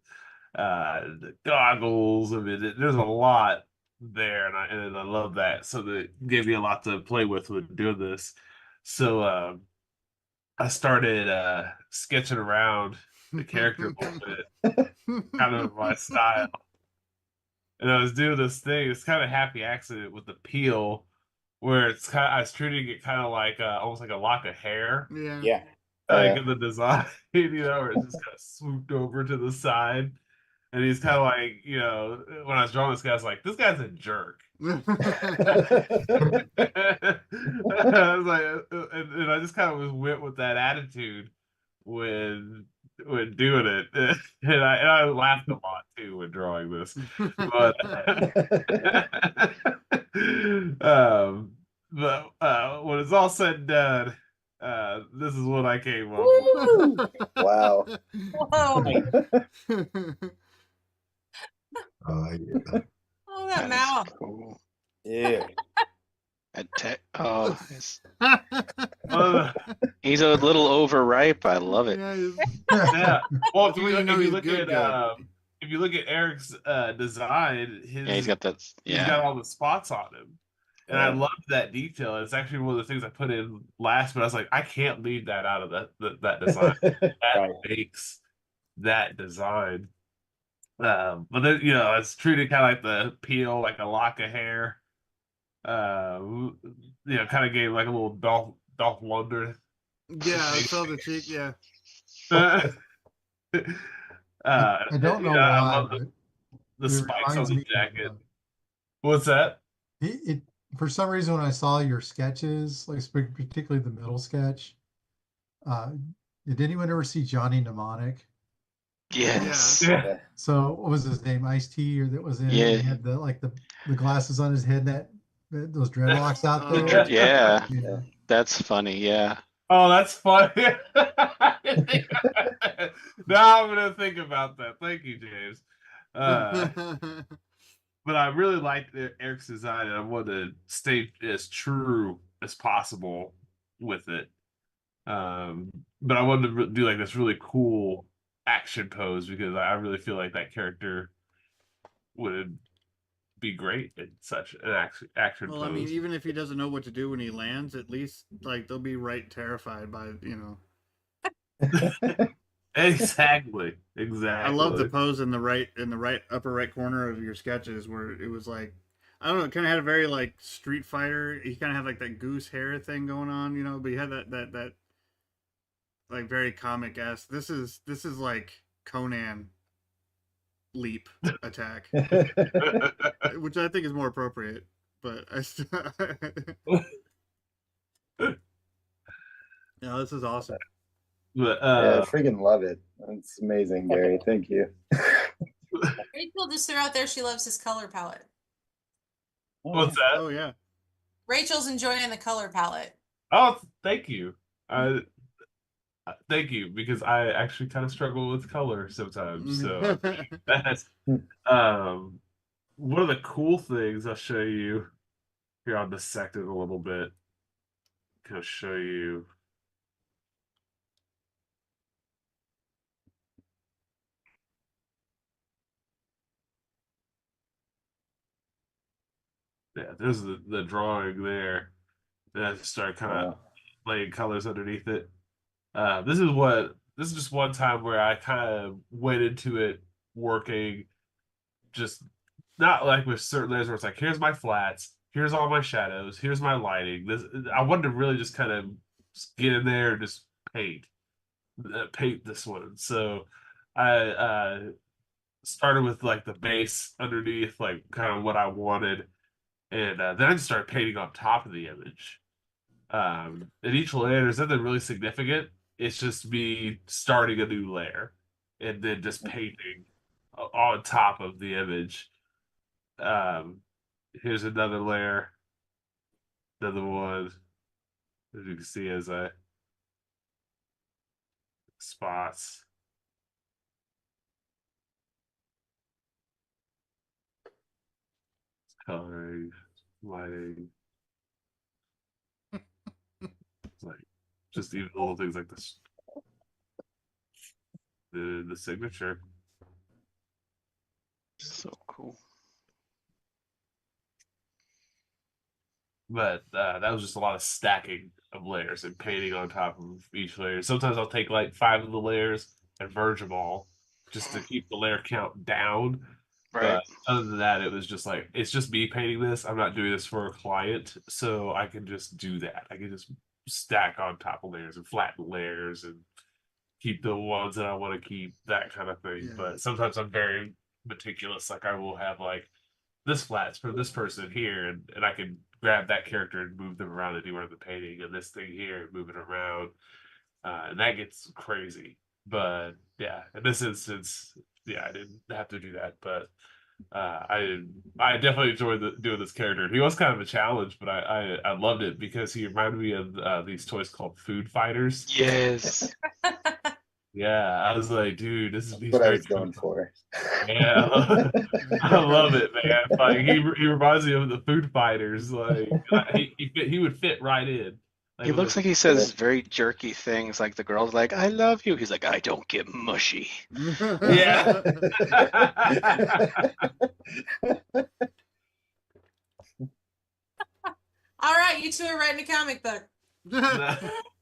Speaker 3: the goggles. I mean, there's a lot there, and I love that. So that gave me a lot to play with when doing this. So I started sketching around the character a little bit, kind of my style. And I was doing this thing. It's kind of happy accident with the peel, where it's kind of I was treating it kind of like almost like a lock of hair,
Speaker 2: Yeah.
Speaker 5: Yeah.
Speaker 3: like in the design, where it's just kind of swooped over to the side. And he's kind of like, when I was drawing this guy, I was like, this guy's a jerk. I was like, and I just kind of went with that attitude when doing it, and I laughed a lot too when drawing this, but when it's all said and done, this is what I came up with.
Speaker 5: Wow.
Speaker 1: Whoa.
Speaker 6: Yeah.
Speaker 1: Oh, that
Speaker 4: That is
Speaker 1: mouth.
Speaker 4: cool.
Speaker 5: Yeah.
Speaker 4: He's a little overripe. I love it.
Speaker 3: Yeah. Well,
Speaker 2: That's when you know
Speaker 3: if you
Speaker 2: he's
Speaker 3: look
Speaker 2: good,
Speaker 3: at if you look at Eric's design,
Speaker 4: Yeah, he's got that.
Speaker 3: he's
Speaker 4: Yeah.
Speaker 3: got all the spots on him. And I
Speaker 5: Yeah.
Speaker 3: love that detail. It's actually one of the things I put in last, but I was like, I can't leave that out of that design. That
Speaker 5: Right.
Speaker 3: makes that design. But then it's treated kind of like the peel, like a lock of hair. Kind of gave like a little Dolph Lundgren.
Speaker 2: Yeah, I saw the cheek. Yeah.
Speaker 3: uh,
Speaker 7: I don't know
Speaker 3: I
Speaker 7: why,
Speaker 3: love
Speaker 7: but
Speaker 3: the
Speaker 7: it
Speaker 3: spikes on
Speaker 7: reminds
Speaker 3: the
Speaker 7: me
Speaker 3: jacket.
Speaker 7: of,
Speaker 3: What's that?
Speaker 7: it for some reason when I saw your sketches, like particularly the middle sketch, uh, did anyone ever see Johnny Mnemonic?
Speaker 4: Yes.
Speaker 3: Yeah.
Speaker 7: So what was his name? Ice-T, or that was in it?
Speaker 4: Yeah.
Speaker 7: He had the glasses on his head, those dreadlocks out
Speaker 2: Oh,
Speaker 7: there.
Speaker 4: Yeah.
Speaker 7: Yeah.
Speaker 4: That's funny. Yeah.
Speaker 3: Oh, that's funny. Now I'm gonna think about that. Thank you, James. But I really liked Eric's design, and I want to stay as true as possible with it. But I wanted to do like this really cool action pose because I really feel like that character would be great in such an action
Speaker 2: Well,
Speaker 3: pose.
Speaker 2: I mean, even if he doesn't know what to do when he lands, at least like they'll be right terrified by
Speaker 3: Exactly.
Speaker 2: I love the pose in the right upper right corner of your sketches where it was like, I don't know, it kind of had a very like Street Fighter. He kind of had like that goose hair thing going on, but he had that like very comic esque. This is like Conan leap attack, which I think is more appropriate. But I still, no, this is awesome.
Speaker 3: But,
Speaker 8: Yeah, I freaking love it. It's amazing, Gary. Thank you.
Speaker 1: Rachel just threw out there she loves his color palette.
Speaker 3: what's that?
Speaker 2: Oh yeah.
Speaker 1: Rachel's enjoying the color palette.
Speaker 3: Oh, thank you. Thank you, because I actually kind of struggle with color sometimes. So that's one of the cool things I'll show you here. I'll dissect it a little bit. I'll show you. Yeah, there's the drawing there. Then I start kind of laying colors underneath it. This is just one time where I kind of went into it working just not like with certain layers where it's like, here's my flats, here's all my shadows, here's my lighting. I wanted to really just kind of get in there and just paint this one. So I started with like the base underneath, like kind of what I wanted, and then I just started painting on top of the image. And each layer is nothing really significant. It's just me starting a new layer and then just painting on top of the image. Here's another layer, another one. As you can see, as I spots. Coloring, lighting. It's like Just even little things like this. The signature.
Speaker 4: So cool.
Speaker 3: But that was just a lot of stacking of layers and painting on top of each layer. Sometimes I'll take like 5 of the layers and merge them all just to keep the layer count down.
Speaker 4: Right.
Speaker 3: But other than that, it was just like, it's just me painting this. I'm not doing this for a client, so I can just do that. I can just stack on top of layers and flatten layers and keep the ones that I want to keep, that kind of thing.
Speaker 2: Yeah.
Speaker 3: But sometimes I'm very meticulous. Like I will have like this flats for this person here, and I can grab that character and move them around anywhere in the painting, and this thing here and move it around, and that gets crazy. But yeah, in this instance, yeah, I didn't have to do that, but I definitely enjoyed doing this character. He was kind of a challenge, but I loved it because he reminded me of these toys called Food Fighters.
Speaker 4: Yes.
Speaker 3: Yeah, I was like, dude, this is
Speaker 8: That's
Speaker 3: he's
Speaker 8: what I
Speaker 3: very
Speaker 8: was going for.
Speaker 3: Yeah, I love it, man. Like he reminds me of the Food Fighters. Like he would fit right in. Like
Speaker 4: He
Speaker 3: with
Speaker 4: looks like he says very jerky things. Like the girl's like, "I love you." He's like, "I don't get mushy."
Speaker 3: Yeah.
Speaker 1: All right, you two are writing a comic book. Now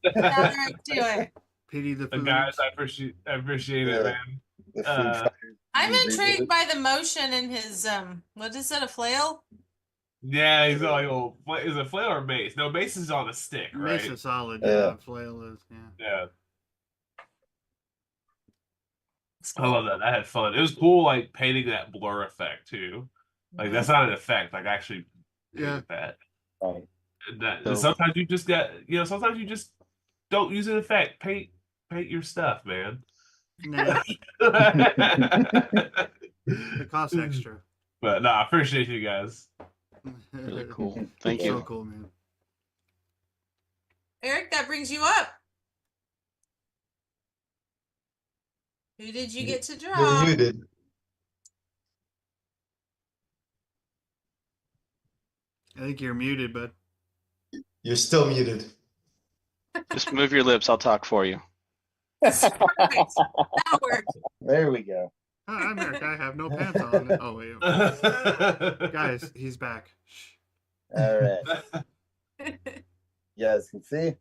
Speaker 1: do it.
Speaker 2: Pity the food.
Speaker 3: Guys, I appreciate it,
Speaker 8: Yeah.
Speaker 3: man.
Speaker 8: The Food
Speaker 3: Uh,
Speaker 8: Fighters
Speaker 1: I'm
Speaker 8: rebooted.
Speaker 1: intrigued by the motion in his what is it, a flail?
Speaker 3: Yeah, he's like, oh, is it flail or mace? No, mace is on a stick, right?
Speaker 2: Makes it solid.
Speaker 8: Yeah.
Speaker 2: Yeah, flail is. Yeah.
Speaker 3: Yeah. I love that. I had fun. It was cool, like painting that blur effect too. Like that's not an effect. Like actually
Speaker 2: Yeah.
Speaker 3: painted that.
Speaker 8: Right.
Speaker 3: And that
Speaker 4: So-
Speaker 3: sometimes you just got, sometimes you just don't use an effect. Paint your stuff, man.
Speaker 2: Nah, it costs extra.
Speaker 3: But no, I appreciate you guys.
Speaker 4: Really cool. Thank
Speaker 2: So
Speaker 4: you.
Speaker 2: cool, man.
Speaker 1: Eric, that brings you up. Who did you get to
Speaker 6: You're
Speaker 1: draw?
Speaker 6: muted.
Speaker 2: I think you're muted, bud.
Speaker 6: You're still muted.
Speaker 4: Just move your lips. I'll talk for you.
Speaker 1: Perfect. That'll work.
Speaker 8: There we go.
Speaker 2: Hi, I'm Eric. I have no pants on. Oh wait, guys, he's back. Shh.
Speaker 8: All right. You guys can see?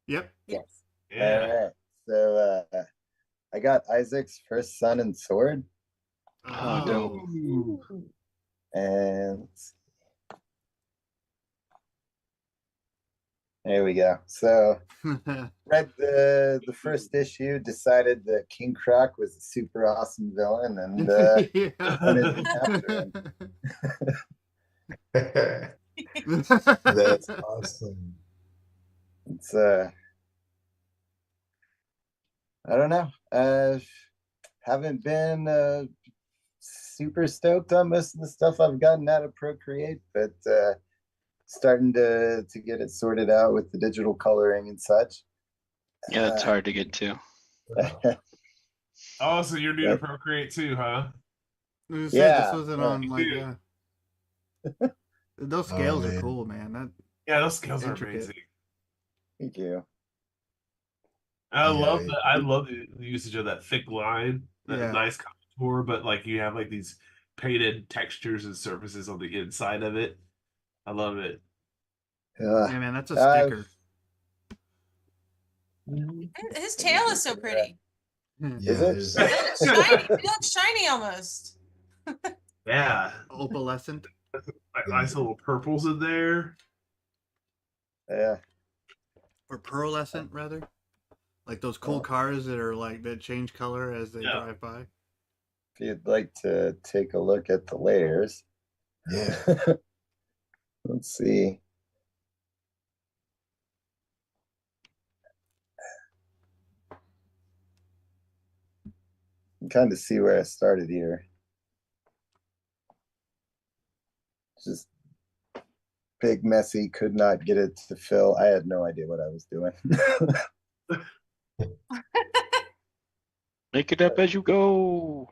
Speaker 2: Yep.
Speaker 8: Yes.
Speaker 3: Yeah.
Speaker 8: All right. So I got Isaac's first son and sword.
Speaker 4: Oh, dope.
Speaker 8: And let's see. There we go. So read the first issue, decided that King Croc was a super awesome villain, and wanted to after him.
Speaker 6: That's awesome.
Speaker 8: It's I don't know. Haven't been super stoked on most of the stuff I've gotten out of Procreate, but starting to get it sorted out with the digital coloring and such.
Speaker 4: Yeah, it's hard to get to.
Speaker 3: Oh, so you're new to Procreate too, huh?
Speaker 8: Yeah,
Speaker 2: This wasn't
Speaker 8: yeah.
Speaker 2: on like those scales are
Speaker 6: man.
Speaker 2: cool, man.
Speaker 3: Yeah, those skills are
Speaker 2: Intricate.
Speaker 3: amazing.
Speaker 8: Thank you.
Speaker 3: I love
Speaker 6: Yeah,
Speaker 3: I love the usage of that thick line, that
Speaker 2: Yeah.
Speaker 3: nice contour, but like you have like these painted textures and surfaces on the inside of it. I love it.
Speaker 2: Yeah, man, that's a
Speaker 8: I've-
Speaker 2: sticker.
Speaker 1: His tail is so pretty.
Speaker 6: Yeah,
Speaker 8: Is it?
Speaker 6: there's
Speaker 1: It looks shiny. It looks shiny almost.
Speaker 3: Yeah,
Speaker 2: Opalescent.
Speaker 3: like nice little purples in there.
Speaker 8: Yeah.
Speaker 2: Or pearlescent, rather. Like those cool cars that are like that change color as they
Speaker 3: Yeah.
Speaker 2: drive by.
Speaker 8: If you'd like to take a look at the layers,
Speaker 6: yeah.
Speaker 8: let's see. You can kind of see where I started here. Just big, messy, could not get it to fill. I had no idea what I was doing.
Speaker 4: Make it up as you go.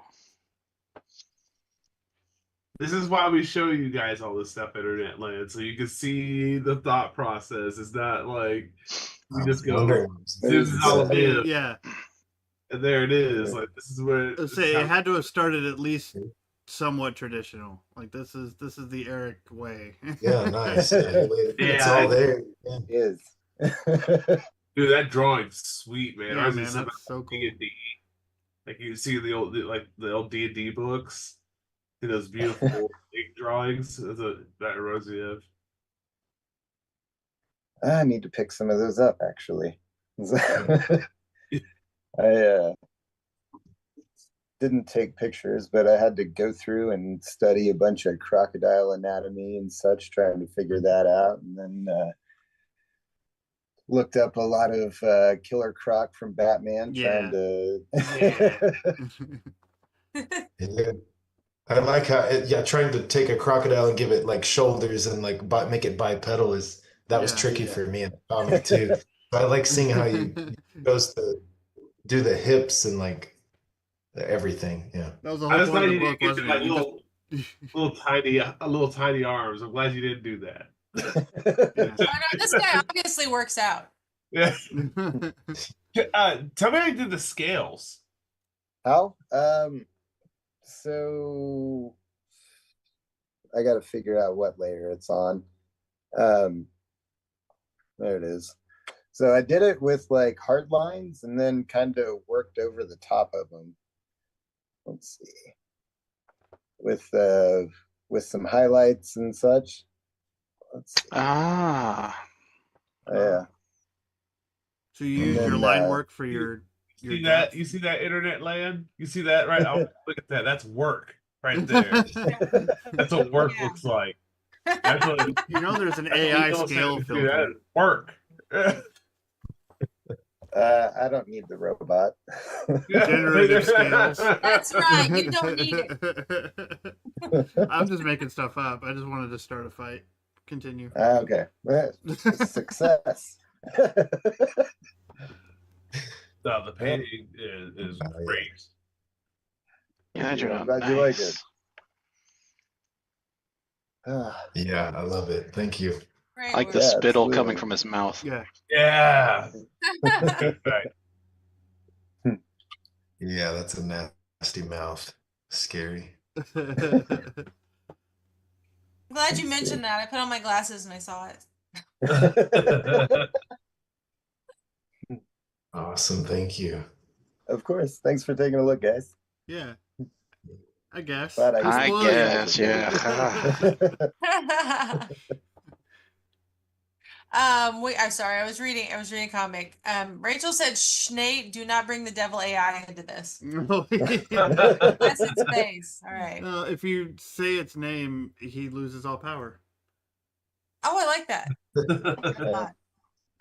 Speaker 3: This is why we show you guys all this stuff, internet land, so you can see the thought process. It's not like We just go.
Speaker 6: Wondering.
Speaker 3: This is all it is.
Speaker 2: Yeah.
Speaker 3: And there it is. Like this is where.
Speaker 2: Let's say it had to have started at least somewhat traditional. Like this is the Eric way.
Speaker 6: Yeah, nice. It's
Speaker 3: Yeah,
Speaker 6: all there. Yeah.
Speaker 8: It is.
Speaker 3: Dude, that drawing's sweet, man.
Speaker 2: Yeah,
Speaker 3: I was
Speaker 2: man,
Speaker 3: just
Speaker 2: that's so cool.
Speaker 3: D&D. Like you see the old D&D books. See those beautiful ink drawings. That reminds me of.
Speaker 8: I need to pick some of those up, actually. I didn't take pictures, but I had to go through and study a bunch of crocodile anatomy and such, trying to figure that out. And then looked up a lot of Killer Croc from Batman, trying to.
Speaker 6: Yeah. I like how, trying to take a crocodile and give it like shoulders and like make it bipedal that was tricky for me in the comic too. I like seeing how he goes to do the hips and like everything. Yeah.
Speaker 2: That was the whole point of the book, wasn't
Speaker 3: like
Speaker 2: it?
Speaker 3: little tiny arms. I'm glad you didn't do that.
Speaker 1: Oh, no, this guy obviously works out.
Speaker 3: Yeah. Tell me how you did the scales.
Speaker 8: How? So I got to figure out what layer it's on. There it is. So I did it with like hard lines and then kind of worked over the top of them. Let's see. With some highlights and such. Let's see.
Speaker 4: Ah.
Speaker 8: Yeah.
Speaker 2: So you use your line work for your
Speaker 3: see that? You see that internet land? You see that, right? Oh, look at that. That's work right there. That's what work looks like. That's what,
Speaker 2: there's an AI scale filter.
Speaker 3: That work.
Speaker 8: I don't need the robot.
Speaker 2: Generative scales.
Speaker 1: That's right. You don't need it.
Speaker 2: I'm just making stuff up. I just wanted to start a fight. Continue.
Speaker 8: Okay. Success.
Speaker 3: No, the painting is great.
Speaker 4: Yeah,
Speaker 8: I'm glad you like it.
Speaker 6: Yeah, I love it. Thank you.
Speaker 1: Great
Speaker 4: I like the
Speaker 1: work.
Speaker 4: spittle
Speaker 8: absolutely.
Speaker 4: coming from his mouth.
Speaker 2: Yeah.
Speaker 3: Yeah.
Speaker 6: Yeah, that's a nasty mouth. Scary.
Speaker 1: I'm glad you mentioned that. I put on my glasses and I saw it.
Speaker 6: Awesome. Thank you.
Speaker 8: Of course. Thanks for taking a look, guys.
Speaker 2: Yeah. I guess.
Speaker 8: Glad
Speaker 4: I
Speaker 8: spoiled
Speaker 4: guess,
Speaker 8: you.
Speaker 4: yeah.
Speaker 1: I'm sorry. I was reading a comic. Rachel said, Nate, do not bring the devil AI into this.
Speaker 2: No.
Speaker 1: That's its face. All right.
Speaker 2: If you say its name, he loses all power.
Speaker 1: Oh, I like that.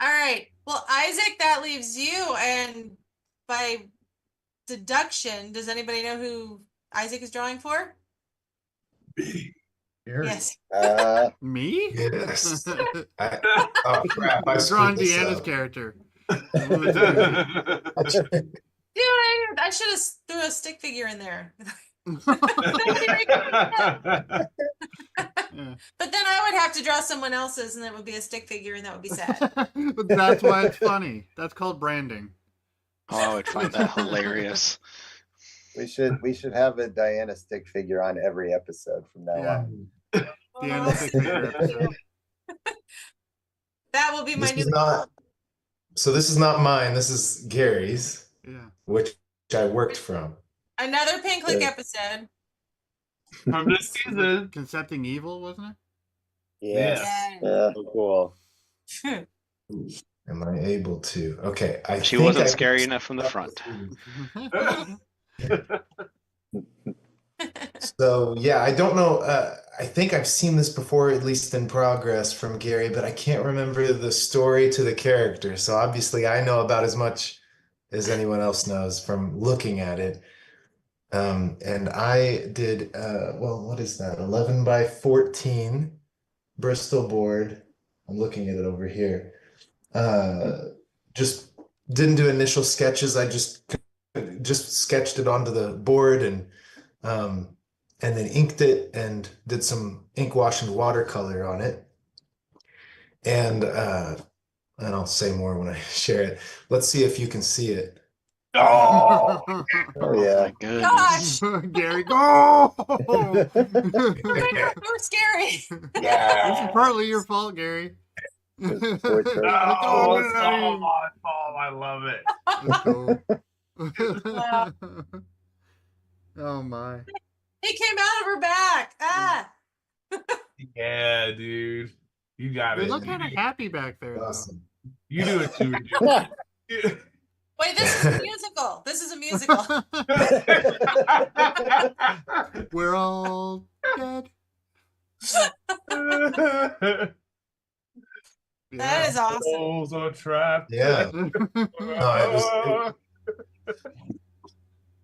Speaker 1: All right. Well, Isaac, that leaves you. And by deduction, does anybody know who Isaac is drawing for? Yes.
Speaker 2: Me?
Speaker 6: Yes. Oh crap! I
Speaker 2: I'm drawing
Speaker 6: screwed this
Speaker 2: Deanna's
Speaker 6: up.
Speaker 2: character.
Speaker 1: Dude, I should have threw a stick figure in there. But then I would have to draw someone else's, and it would be a stick figure, and that would be sad.
Speaker 2: But that's why it's funny. That's called branding.
Speaker 4: Oh, I would find that hilarious.
Speaker 8: We should have a Diana stick figure on every episode from now on.
Speaker 2: Deanna stick figure episode.
Speaker 1: That will be my new.
Speaker 6: So this is not mine. This is Gary's.
Speaker 2: Yeah.
Speaker 6: Which I worked from.
Speaker 1: Another Pink Clique episode.
Speaker 3: From this season.
Speaker 2: Concepting Evil, wasn't it?
Speaker 8: Yes. Yeah. Cool.
Speaker 6: Am I able to? Okay.
Speaker 4: She wasn't scary enough from the front.
Speaker 6: So yeah, I don't know. I think I've seen this before, at least in progress from Gary, but I can't remember the story to the character. So obviously I know about as much as anyone else knows from looking at it. And I did, well, what is that? 11 by 14 Bristol board. I'm looking at it over here. Just didn't do initial sketches. I just sketched it onto the board and then inked it and did some ink wash and watercolor on it. And and I'll say more when I share it. Let's see if you can see it.
Speaker 3: Oh,
Speaker 8: Oh
Speaker 4: Oh
Speaker 8: yeah.
Speaker 4: my goodness.
Speaker 1: Gosh,
Speaker 2: Gary, go!
Speaker 1: so scary.
Speaker 2: This is partly your fault, Gary.
Speaker 8: Those
Speaker 2: He's
Speaker 8: poor
Speaker 2: like,
Speaker 8: turtles.
Speaker 2: oh,
Speaker 3: no,
Speaker 2: get
Speaker 3: it's
Speaker 2: it out of
Speaker 3: all
Speaker 2: here.
Speaker 3: my fault. I love it.
Speaker 2: Let's go.
Speaker 1: Wow.
Speaker 2: Oh my.
Speaker 1: He came out of her back. Ah.
Speaker 3: Yeah, dude. You got
Speaker 2: They
Speaker 3: it.
Speaker 2: look kind of happy back there, though.
Speaker 6: Awesome.
Speaker 3: You do it too.
Speaker 1: Wait, this is a musical. This is a musical.
Speaker 2: We're all dead.
Speaker 1: That is awesome.
Speaker 3: Souls are trapped.
Speaker 6: Yeah.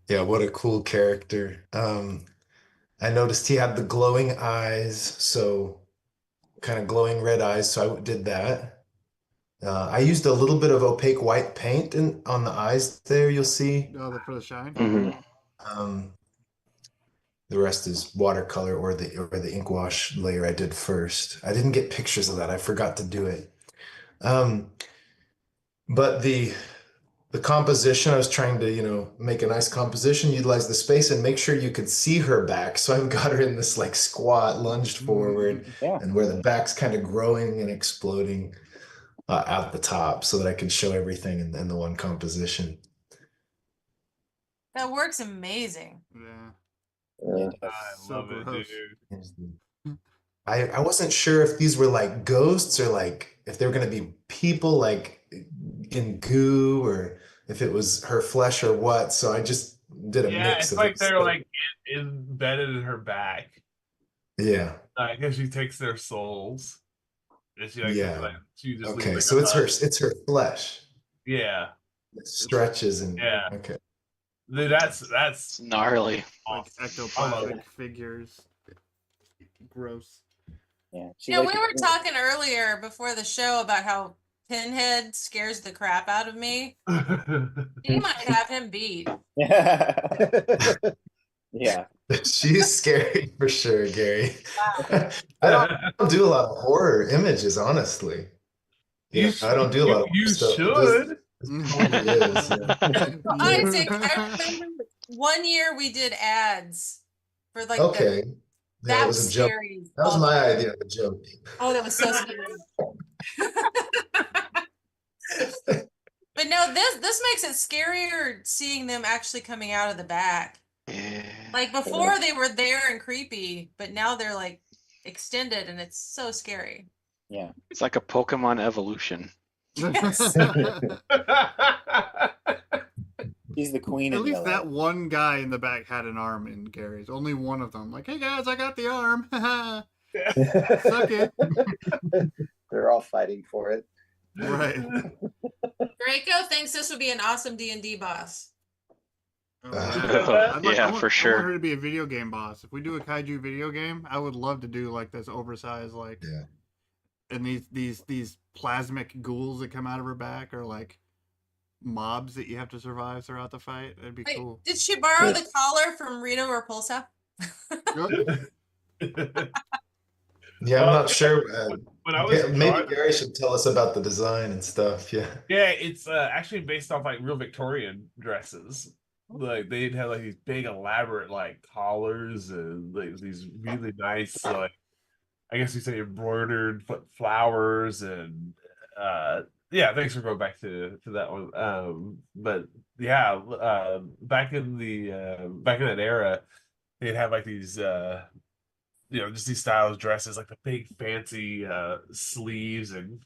Speaker 6: Yeah, what a cool character. I noticed he had the glowing eyes, so kind of glowing red eyes, so I did that. I used a little bit of opaque white paint on the eyes there, you'll see.
Speaker 2: Oh, for the shine.
Speaker 4: Mhm.
Speaker 6: The rest is watercolor or the ink wash layer I did first. I didn't get pictures of that. I forgot to do it. But the composition, I was trying to, make a nice composition, utilize the space and make sure you could see her back. So I've got her in this like squat, lunged forward,
Speaker 5: Yeah.
Speaker 6: and where the back's kind of growing and exploding out the top so that I could show everything in the one composition.
Speaker 1: That works amazing.
Speaker 2: Yeah.
Speaker 3: I
Speaker 2: So
Speaker 3: love it,
Speaker 2: gross.
Speaker 3: dude.
Speaker 6: I wasn't sure if these were like ghosts or like if they were going to be people like in goo or if it was her flesh or what. So I just did a
Speaker 3: Yeah,
Speaker 6: mix
Speaker 3: it's
Speaker 6: of
Speaker 3: like
Speaker 6: it.
Speaker 3: they're like embedded in her back.
Speaker 6: Yeah.
Speaker 3: I guess she takes their souls. And she like,
Speaker 6: Yeah.
Speaker 3: she just
Speaker 6: Okay.
Speaker 3: leaves,
Speaker 6: So
Speaker 3: like,
Speaker 6: it's her flesh.
Speaker 3: Yeah.
Speaker 6: It stretches and
Speaker 3: Yeah.
Speaker 6: okay.
Speaker 3: Dude, that's
Speaker 4: It's gnarly.
Speaker 2: Like
Speaker 3: awesome. I love
Speaker 2: ectoplasmic
Speaker 3: it.
Speaker 2: figures. Gross.
Speaker 5: Yeah.
Speaker 1: Yeah, we were talking earlier before the show about how Pinhead scares the crap out of me. You might have him beat.
Speaker 5: Yeah.
Speaker 6: She's scary for sure, Gary.
Speaker 1: Wow.
Speaker 6: I don't do a lot of horror images, honestly. I don't do a lot of
Speaker 3: You
Speaker 6: stuff.
Speaker 3: should.
Speaker 6: This probably is, yeah.
Speaker 1: Well, Isaac, I remember one year we did ads for like
Speaker 6: Okay.
Speaker 1: that
Speaker 6: it
Speaker 1: was
Speaker 6: was a joke.
Speaker 1: scary.
Speaker 6: That was my idea of a joke.
Speaker 1: Oh, that was so scary. But no, this makes it scarier seeing them actually coming out of the back.
Speaker 4: Yeah.
Speaker 1: Like before they were there and creepy, but now they're like extended and it's so scary.
Speaker 5: Yeah.
Speaker 4: It's like a Pokemon evolution.
Speaker 1: Yes.
Speaker 5: He's the queen
Speaker 2: At
Speaker 5: of
Speaker 2: least
Speaker 5: yellow.
Speaker 2: that one guy in the back had an arm in Gary's. Only one of them. Like, hey guys, I got the arm. Suck it.
Speaker 8: They're all fighting for it.
Speaker 2: Right.
Speaker 1: Draco thinks this would be an awesome D&D boss.
Speaker 4: Yeah, for sure.
Speaker 2: I want her to be a video game boss. If we do a kaiju video game, I would love to do like this oversized, like,
Speaker 6: Yeah.
Speaker 2: and these plasmic ghouls that come out of her back are like mobs that you have to survive throughout the fight. That'd be
Speaker 1: Wait,
Speaker 2: cool.
Speaker 1: did she borrow the collar from Rito Repulsa?
Speaker 6: Yeah, I'm not sure.
Speaker 3: When I was
Speaker 6: Maybe
Speaker 3: drawing-
Speaker 6: Gary should tell us about the design and stuff. Yeah.
Speaker 3: Yeah, it's actually based off like real Victorian dresses. Like they'd have like these big elaborate like collars and like these really nice like I guess you say embroidered flowers and yeah, thanks for going back to that one. But yeah, back in that era, they'd have like these just these stylish dresses, like the big fancy sleeves and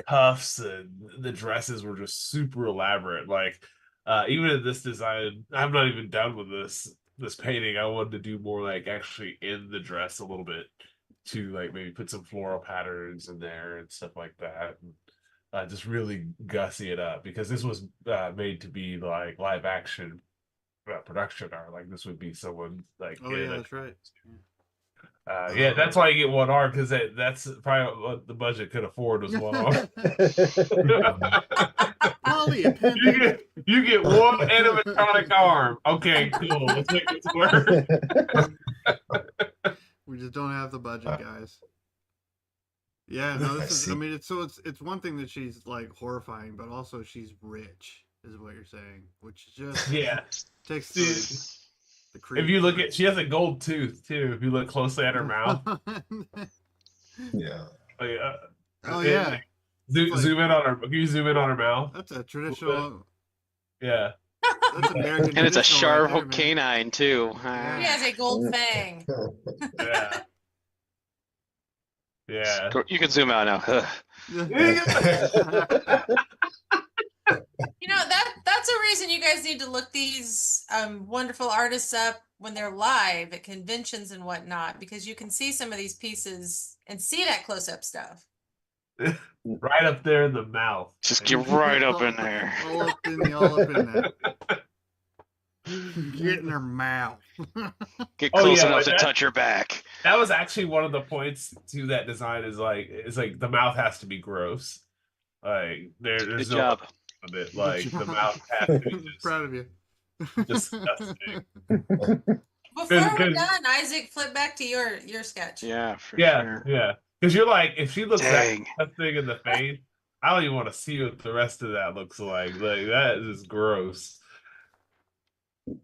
Speaker 3: cuffs, and the dresses were just super elaborate. Like even in this design, I'm not even done with this painting. I wanted to do more like actually in the dress a little bit to like maybe put some floral patterns in there and stuff like that. And, just really gussy it up because this was made to be like live action production art. Like this would be someone like
Speaker 2: Oh yeah, that's right.
Speaker 3: yeah, that's why you get one arm because that's probably what the budget could afford was one arm.
Speaker 2: Polly, a pen.
Speaker 3: You get one animatronic arm. Okay, cool. Let's make this work.
Speaker 2: We just don't have the budget, guys. Yeah, no,
Speaker 6: I
Speaker 2: this is. I
Speaker 6: see.
Speaker 2: mean, it's one thing that she's like horrifying, but also she's rich, is what you're saying, which just
Speaker 3: Yeah.
Speaker 2: takes
Speaker 3: See,
Speaker 2: the
Speaker 3: if
Speaker 2: creep.
Speaker 3: you look at, she has a gold tooth too. If you look closely at her mouth,
Speaker 6: Yeah.
Speaker 3: like,
Speaker 2: Oh
Speaker 3: and
Speaker 2: yeah, it's like
Speaker 3: zoom in on her. Can you zoom in on her mouth?
Speaker 2: that's a
Speaker 3: A little bit?
Speaker 2: traditional.
Speaker 3: Yeah.
Speaker 2: That's American
Speaker 4: And it's a
Speaker 2: traditional right there,
Speaker 4: sharp
Speaker 2: man.
Speaker 4: canine too.
Speaker 2: Yeah.
Speaker 1: He has a gold fang.
Speaker 3: Yeah. Yeah.
Speaker 4: You can zoom out now. Ugh.
Speaker 1: You know, that's a reason you guys need to look these wonderful artists up when they're live at conventions and whatnot, because you can see some of these pieces and see that close-up stuff.
Speaker 3: Right up there in the mouth.
Speaker 4: Just get right up in there.
Speaker 2: all up in that. Get in her mouth.
Speaker 4: Get
Speaker 3: Oh,
Speaker 4: close
Speaker 3: yeah,
Speaker 4: enough
Speaker 3: like
Speaker 4: to
Speaker 3: that-
Speaker 4: touch her back.
Speaker 3: That was actually one of the points to that design is like the mouth has to be gross. Like there's
Speaker 4: Good
Speaker 3: no
Speaker 4: job.
Speaker 3: of it.
Speaker 2: Good
Speaker 3: Like the
Speaker 2: job.
Speaker 3: mouth has to be just
Speaker 2: Proud of you.
Speaker 3: disgusting.
Speaker 1: Before we're
Speaker 3: 'Cause-
Speaker 1: done, Isaac, flip back to your sketch.
Speaker 4: Yeah, for
Speaker 3: Yeah,
Speaker 4: sure.
Speaker 3: yeah. Because you're like, if she looks
Speaker 4: Dang.
Speaker 3: that thing in the face, I don't even want to see what the rest of that looks like. Like that is gross.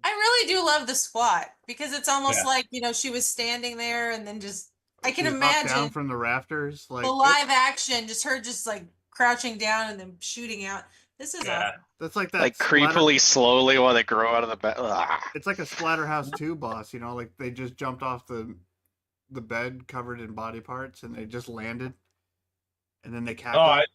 Speaker 1: I really do love the squat because it's almost
Speaker 3: Yeah.
Speaker 1: like, you know, she was standing there and then just, I can
Speaker 2: She was knocked down
Speaker 1: imagine
Speaker 2: from the rafters, like
Speaker 1: the live action, just her just like crouching down and then shooting out. This is
Speaker 3: Yeah.
Speaker 1: awesome.
Speaker 2: that's like that.
Speaker 4: Like
Speaker 2: splatter-
Speaker 4: creepily slowly while they grow out of the back.
Speaker 2: It's like a Splatterhouse 2 boss, you know, like they just jumped off the bed covered in body parts and they just landed, and then they
Speaker 3: Oh,
Speaker 2: cackled,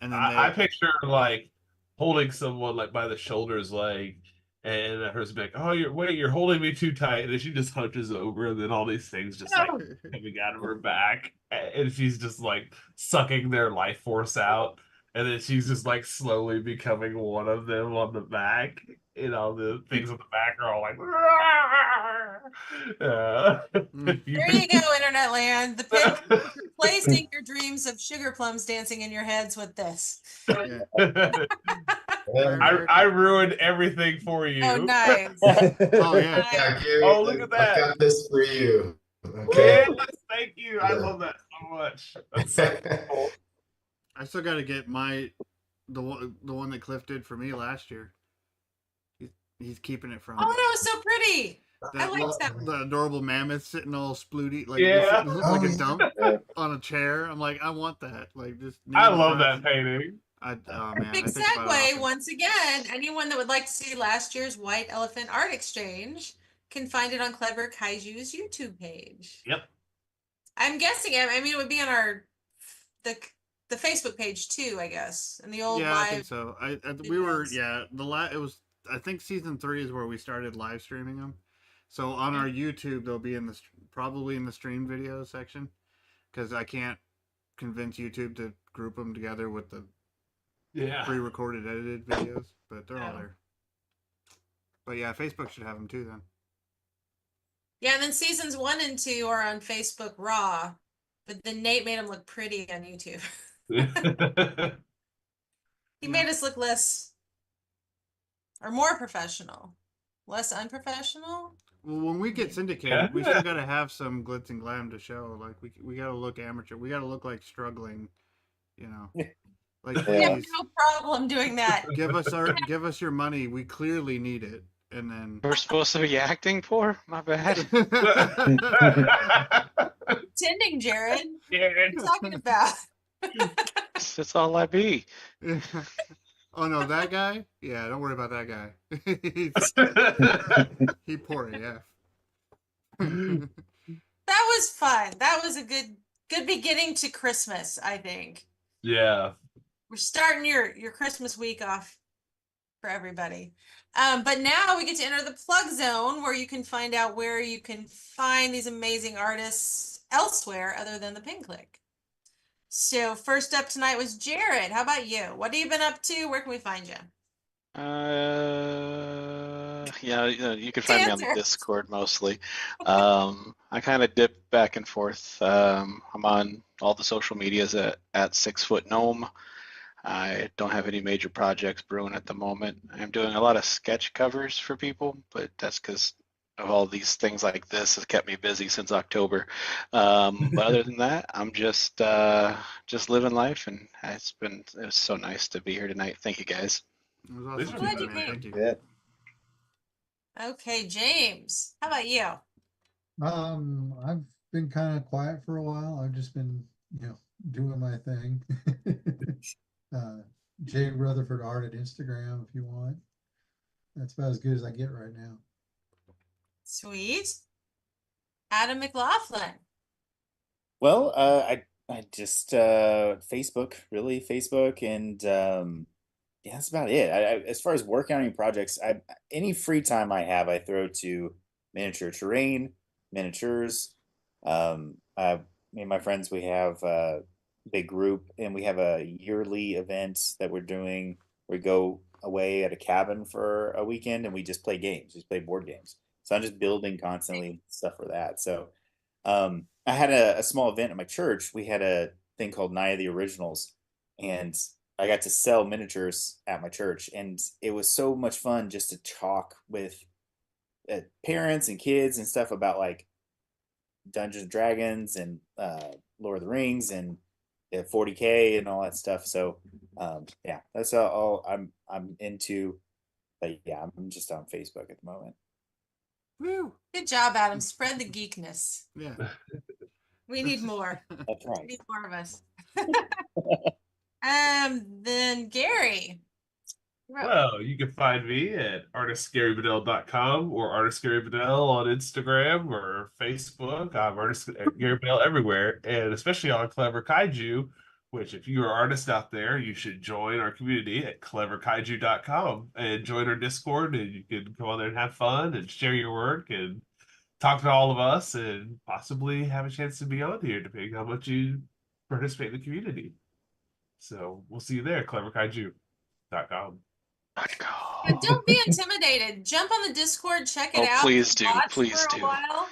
Speaker 2: and then
Speaker 3: I
Speaker 2: they.
Speaker 3: picture like holding someone like by the shoulders, like, and the person be like, "Oh, you're holding me too tight," and then she just hunches over, and then all these things just like coming out of her back, and she's just like sucking their life force out, and then she's just like slowly becoming one of them on the back, and all the things on the back are all like,
Speaker 1: There you go, internet land. The pin replacing your dreams of sugar plums dancing in your heads with this.
Speaker 2: Yeah.
Speaker 3: I ruined everything for you.
Speaker 1: Oh, nice.
Speaker 2: Oh yeah.
Speaker 6: Yeah, Gary,
Speaker 3: Oh, look at
Speaker 6: I've
Speaker 3: that.
Speaker 6: got this for you. Okay.
Speaker 3: Yes, thank you. I love that so much. That's so cool.
Speaker 2: I still got to get the one that Cliff did for me last year. He's keeping it from
Speaker 1: Oh,
Speaker 2: me.
Speaker 1: no, it's so pretty. I like
Speaker 2: little-
Speaker 1: that.
Speaker 2: The adorable mammoth sitting all splooty, like
Speaker 3: Yeah.
Speaker 2: sitting like
Speaker 6: Oh,
Speaker 2: a
Speaker 6: yeah.
Speaker 2: dump
Speaker 8: Yeah.
Speaker 2: on a chair. I'm like, I want that. Like, just.
Speaker 3: I love that painting.
Speaker 2: Oh man.
Speaker 1: Big
Speaker 2: I think about it
Speaker 1: segue
Speaker 2: often.
Speaker 1: once again. Anyone that would like to see last year's White Elephant Art Exchange can find it on Clever Kaiju's YouTube page.
Speaker 3: Yep.
Speaker 1: I'm guessing. I mean, it would be on our the Facebook page too, I guess, and the old
Speaker 2: Yeah, I think
Speaker 1: live.
Speaker 2: so. We were
Speaker 1: videos.
Speaker 2: it was I think season 3 is where we started live streaming them. So on our YouTube they'll be probably in the stream video section, because I can't convince YouTube to group them together with the
Speaker 3: Yeah.
Speaker 2: pre-recorded edited videos, but they're all
Speaker 1: Oh.
Speaker 2: there. But yeah, Facebook should have them too then.
Speaker 1: Yeah, and then seasons 1 and 2 are on Facebook Raw, but then Nate made them look pretty on YouTube. He made us look less or more professional, less unprofessional.
Speaker 2: Well, when we get syndicated, we still got to have some glitz and glam to show. Like we got to look amateur. We got to look like struggling, you know. Like
Speaker 1: We have
Speaker 2: please
Speaker 1: no problem doing that.
Speaker 2: give us your money. We clearly need it. And then
Speaker 4: We're supposed to be acting for? My bad.
Speaker 1: Pretending, Jared. What
Speaker 3: Yeah.
Speaker 1: are you talking about?
Speaker 4: That's all I be.
Speaker 2: Oh no, that guy? Yeah, don't worry about that guy. He poor AF.
Speaker 1: That was fun. That was a good beginning to Christmas, I think.
Speaker 3: Yeah.
Speaker 1: We're starting your Christmas week off for everybody. But now we get to enter the plug zone, where you can find out where you can find these amazing artists elsewhere other than the Pin Clique. So first up tonight was Jared. How about you? What have you been up to? Where can we find you?
Speaker 4: Yeah, you can find me on the
Speaker 1: Answer.
Speaker 4: Discord mostly. I kind of dip back and forth. I'm on all the social medias at 6 Foot Gnome. I don't have any major projects brewing at the moment. I'm doing a lot of sketch covers for people, but that's because of all these things like this has kept me busy since October. But other than that, I'm just living life, and it was so nice to be here tonight. Thank you guys.
Speaker 2: It was
Speaker 3: Thanks
Speaker 2: awesome
Speaker 3: for
Speaker 1: glad
Speaker 2: meeting
Speaker 1: you
Speaker 2: you, man.
Speaker 1: came.
Speaker 2: Thank you.
Speaker 8: Yeah.
Speaker 1: Okay, James, how about you?
Speaker 7: I've been kind of quiet for a while. I've just been, doing my thing. Jay Rutherford Art at Instagram if you want. That's about as good as I get right now.
Speaker 1: Sweet. Adam McLaughlin.
Speaker 5: Well, I just Facebook, really Facebook, and yeah, that's about it. As far as working on any projects, any free time I have, I throw to miniature terrain, miniatures. Me and my friends, we have a big group, and we have a yearly event that we're doing. We go away at a cabin for a weekend, and we just play games, just play board games. So I'm just building constantly stuff for that. So I had a small event at my church. We had a thing called Night of the Originals, and I got to sell miniatures at my church, and it was so much fun just to talk with parents and kids and stuff about like Dungeons and Dragons and Lord of the Rings and 40K and all that stuff. So yeah, that's all I'm into. But yeah, I'm just on Facebook at the moment.
Speaker 2: Woo!
Speaker 1: Good job, Adam. Spread the geekness.
Speaker 2: Yeah.
Speaker 1: We need more.
Speaker 5: That's
Speaker 1: We
Speaker 5: right.
Speaker 1: need more of us. Then Gary.
Speaker 3: Well, you can find me at artistgarybedell.com or artistgarybedell on Instagram or Facebook. I'm artist Gary Bedell everywhere, and especially on Clever Kaiju, which if you're an artist out there, you should join our community at cleverkaiju.com and join our Discord, and you can go on there and have fun and share your work and talk to all of us and possibly have a chance to be on here, depending on how much you participate in the community. So we'll see you there, cleverkaiju.com.
Speaker 1: Yeah, don't be intimidated. Jump on the Discord, check it out.
Speaker 4: Please do.
Speaker 1: Watch
Speaker 4: Please
Speaker 1: for a
Speaker 4: do.
Speaker 1: while.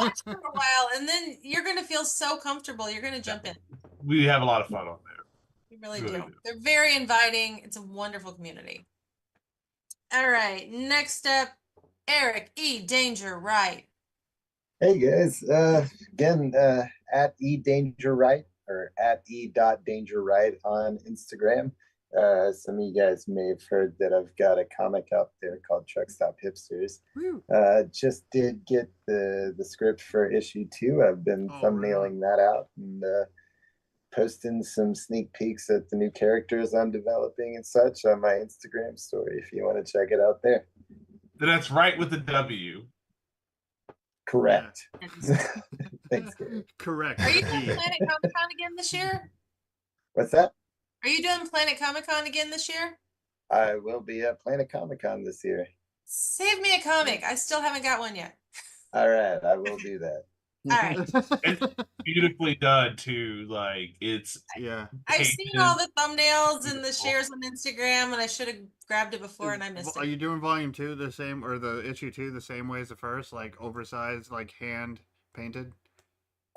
Speaker 1: Watch for a while, and then you're gonna feel so comfortable. You're gonna jump in.
Speaker 3: We have a lot of fun on there.
Speaker 1: You really
Speaker 3: Really
Speaker 1: do.
Speaker 3: do.
Speaker 1: They're very inviting. It's a wonderful community. All right, next up, Eric E. Danger Right.
Speaker 8: Hey guys, again, at eDangerRight or at e.dangerright on Instagram. Some of you guys may have heard that I've got a comic out there called Truck Stop Hipsters. Just did get the script for issue 2. I've been thumbnailing that out and posting some sneak peeks at the new characters I'm developing and such on my Instagram story if you want to check it out there.
Speaker 3: That's right with the W.
Speaker 8: Correct.
Speaker 5: Thanks.
Speaker 2: Correct.
Speaker 1: Are you doing Planet Comic Con again this year?
Speaker 8: What's that?
Speaker 1: Are you doing Planet Comic Con again this year?
Speaker 8: I will be at Planet Comic Con this year.
Speaker 1: Save me a comic. I still haven't got one yet.
Speaker 8: All right, I will do that.
Speaker 1: All right.
Speaker 3: It's beautifully done too. Like it's
Speaker 1: I've seen all the thumbnails and the shares on Instagram, and I should have grabbed it before, and I missed
Speaker 2: Are
Speaker 1: it.
Speaker 2: you doing volume 2 the same, or the issue 2 the same way as the first, like oversized, like hand painted?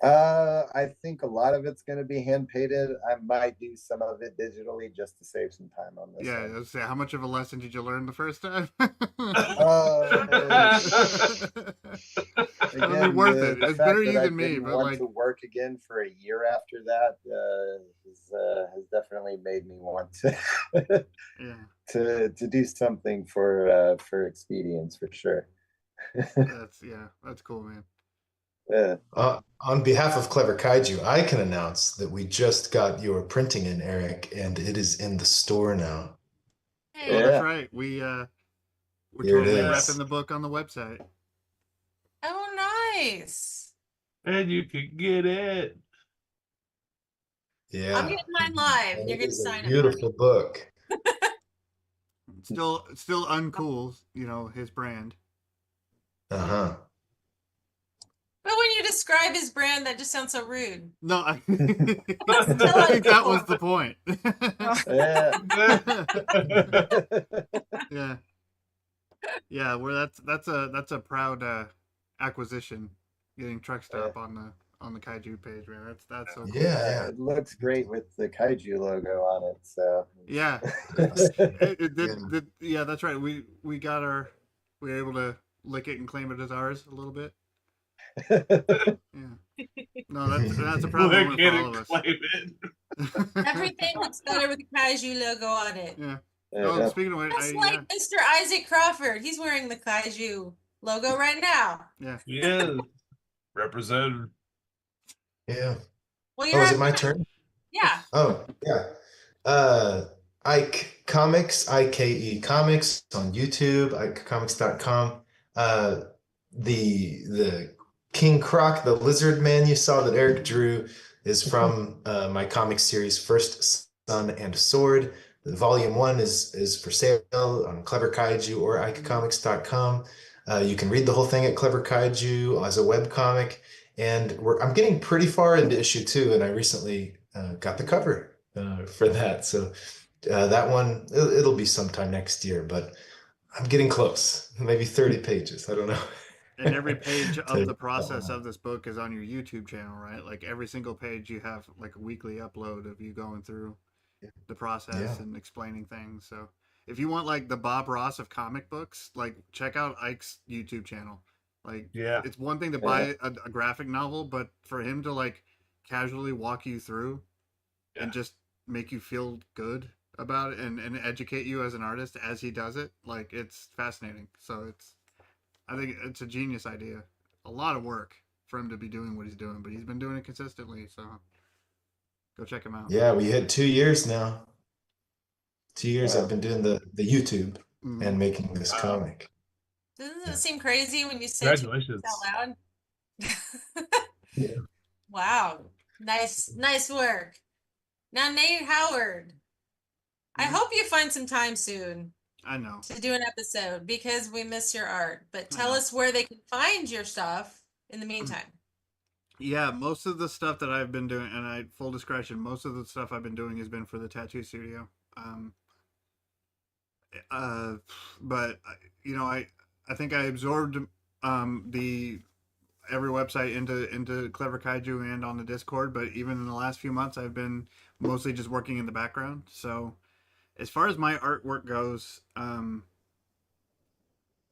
Speaker 8: I think a lot of it's going to be hand painted. I might do some of it digitally just to save some time on this.
Speaker 2: Yeah, let's say, how much of a lesson did you learn the first time?
Speaker 8: Again,
Speaker 2: worth
Speaker 8: the
Speaker 2: it. It's
Speaker 8: fact
Speaker 2: better you
Speaker 8: that I
Speaker 2: than me,
Speaker 8: didn't
Speaker 2: but
Speaker 8: want
Speaker 2: like,
Speaker 8: to work again for a year after that has definitely made me want to to do something for expedience for sure.
Speaker 2: that's cool, man.
Speaker 8: Yeah.
Speaker 6: On behalf of Clever Kaiju, I can announce that we just got your printing in, Eric, and it is in the store now.
Speaker 2: Hey. Oh, that's right. We're totally repping the book on the website.
Speaker 1: Oh, nice.
Speaker 3: And you can get it.
Speaker 6: Yeah.
Speaker 1: I'm getting mine live.
Speaker 6: And
Speaker 1: You're
Speaker 6: it
Speaker 1: gonna
Speaker 6: is
Speaker 1: sign
Speaker 6: a beautiful book.
Speaker 2: Still uncool, his brand.
Speaker 6: Uh-huh.
Speaker 1: But when you describe his brand, that just sounds so rude.
Speaker 2: No, I think that was the point. Yeah. Well, that's a proud acquisition, getting Truck Stop on the Kaiju page, man. That's so cool.
Speaker 8: Yeah, it looks great with the Kaiju logo on it. So
Speaker 2: yeah, it did. Yeah, that's right. We were able to lick it and claim it as ours a little bit.
Speaker 8: Yeah.
Speaker 2: Yeah. No, that's a proud moment for all of us.
Speaker 3: Claim it.
Speaker 1: Everything looks better with the Kaiju logo on it.
Speaker 2: Yeah.
Speaker 8: Yeah.
Speaker 2: Oh, speaking of which,
Speaker 1: Just like Mr. Isaac Crawford. He's wearing the Kaiju logo right now.
Speaker 2: yeah.
Speaker 3: Yeah. Representative.
Speaker 6: Yeah.
Speaker 1: Well,
Speaker 6: Oh,
Speaker 1: you're
Speaker 6: is
Speaker 1: up
Speaker 6: it my
Speaker 1: next.
Speaker 6: turn?
Speaker 1: Yeah.
Speaker 6: Oh, yeah. Ike Comics, IKE Comics on YouTube, ikecomics.com. The King Croc, the lizard man you saw that Eric drew is from my comic series First Son and Sword. The volume 1 is for sale on Clever Kaiju or ikecomics.com. You can read the whole thing at Clever Kaiju as a webcomic. And I'm getting pretty far into issue 2, and I recently got the cover for that. So that one, it'll be sometime next year, but I'm getting close. Maybe 30 pages. I don't know.
Speaker 2: And every page of the
Speaker 6: To-
Speaker 2: process of this book is on your YouTube channel, right? Like every single page you have like a weekly upload of you going through the process
Speaker 6: Yeah.
Speaker 2: and explaining things. So if you want like the Bob Ross of comic books, like check out Ike's YouTube channel. Like
Speaker 3: Yeah.
Speaker 2: it's one thing to buy a graphic novel, but for him to like casually walk you through and just make you feel good about it and educate you as an artist as he does it, like it's fascinating. So I think it's a genius idea. A lot of work for him to be doing what he's doing, but he's been doing it consistently. So go check him out.
Speaker 6: Yeah, we hit 2 years now. 2 years
Speaker 8: Wow.
Speaker 6: I've been doing the YouTube
Speaker 2: Mhm.
Speaker 6: and making this comic.
Speaker 1: Doesn't it seem crazy when you say two words
Speaker 3: Congratulations.
Speaker 1: out loud?
Speaker 6: Yeah.
Speaker 1: Wow. Nice work. Now, Nate Howard, I hope you find some time soon
Speaker 2: I know.
Speaker 1: to do an episode because we miss your art. But
Speaker 2: I
Speaker 1: tell
Speaker 2: know.
Speaker 1: us where they can find your stuff in the meantime.
Speaker 2: Yeah, most of the stuff that I've been doing, and full discretion, most of the stuff I've been doing has been for the tattoo studio. But you know, I think I absorbed the every website into Clever Kaiju and on the Discord. But even in the last few months, I've been mostly just working in the background. So as far as my artwork goes, the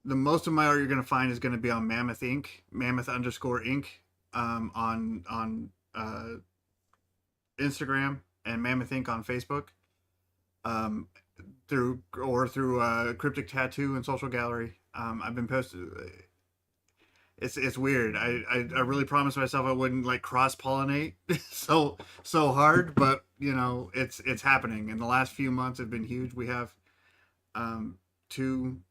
Speaker 2: most of my art you're going to find is going to be on Mammoth Inc. Mammoth_Inc. On Instagram and Mammoth Inc. on Facebook. Through Cryptic Tattoo and Social Gallery. I've been posted. It's weird. I really promised myself I wouldn't like cross pollinate so hard, but you know it's happening. And the last few months have been huge. We have two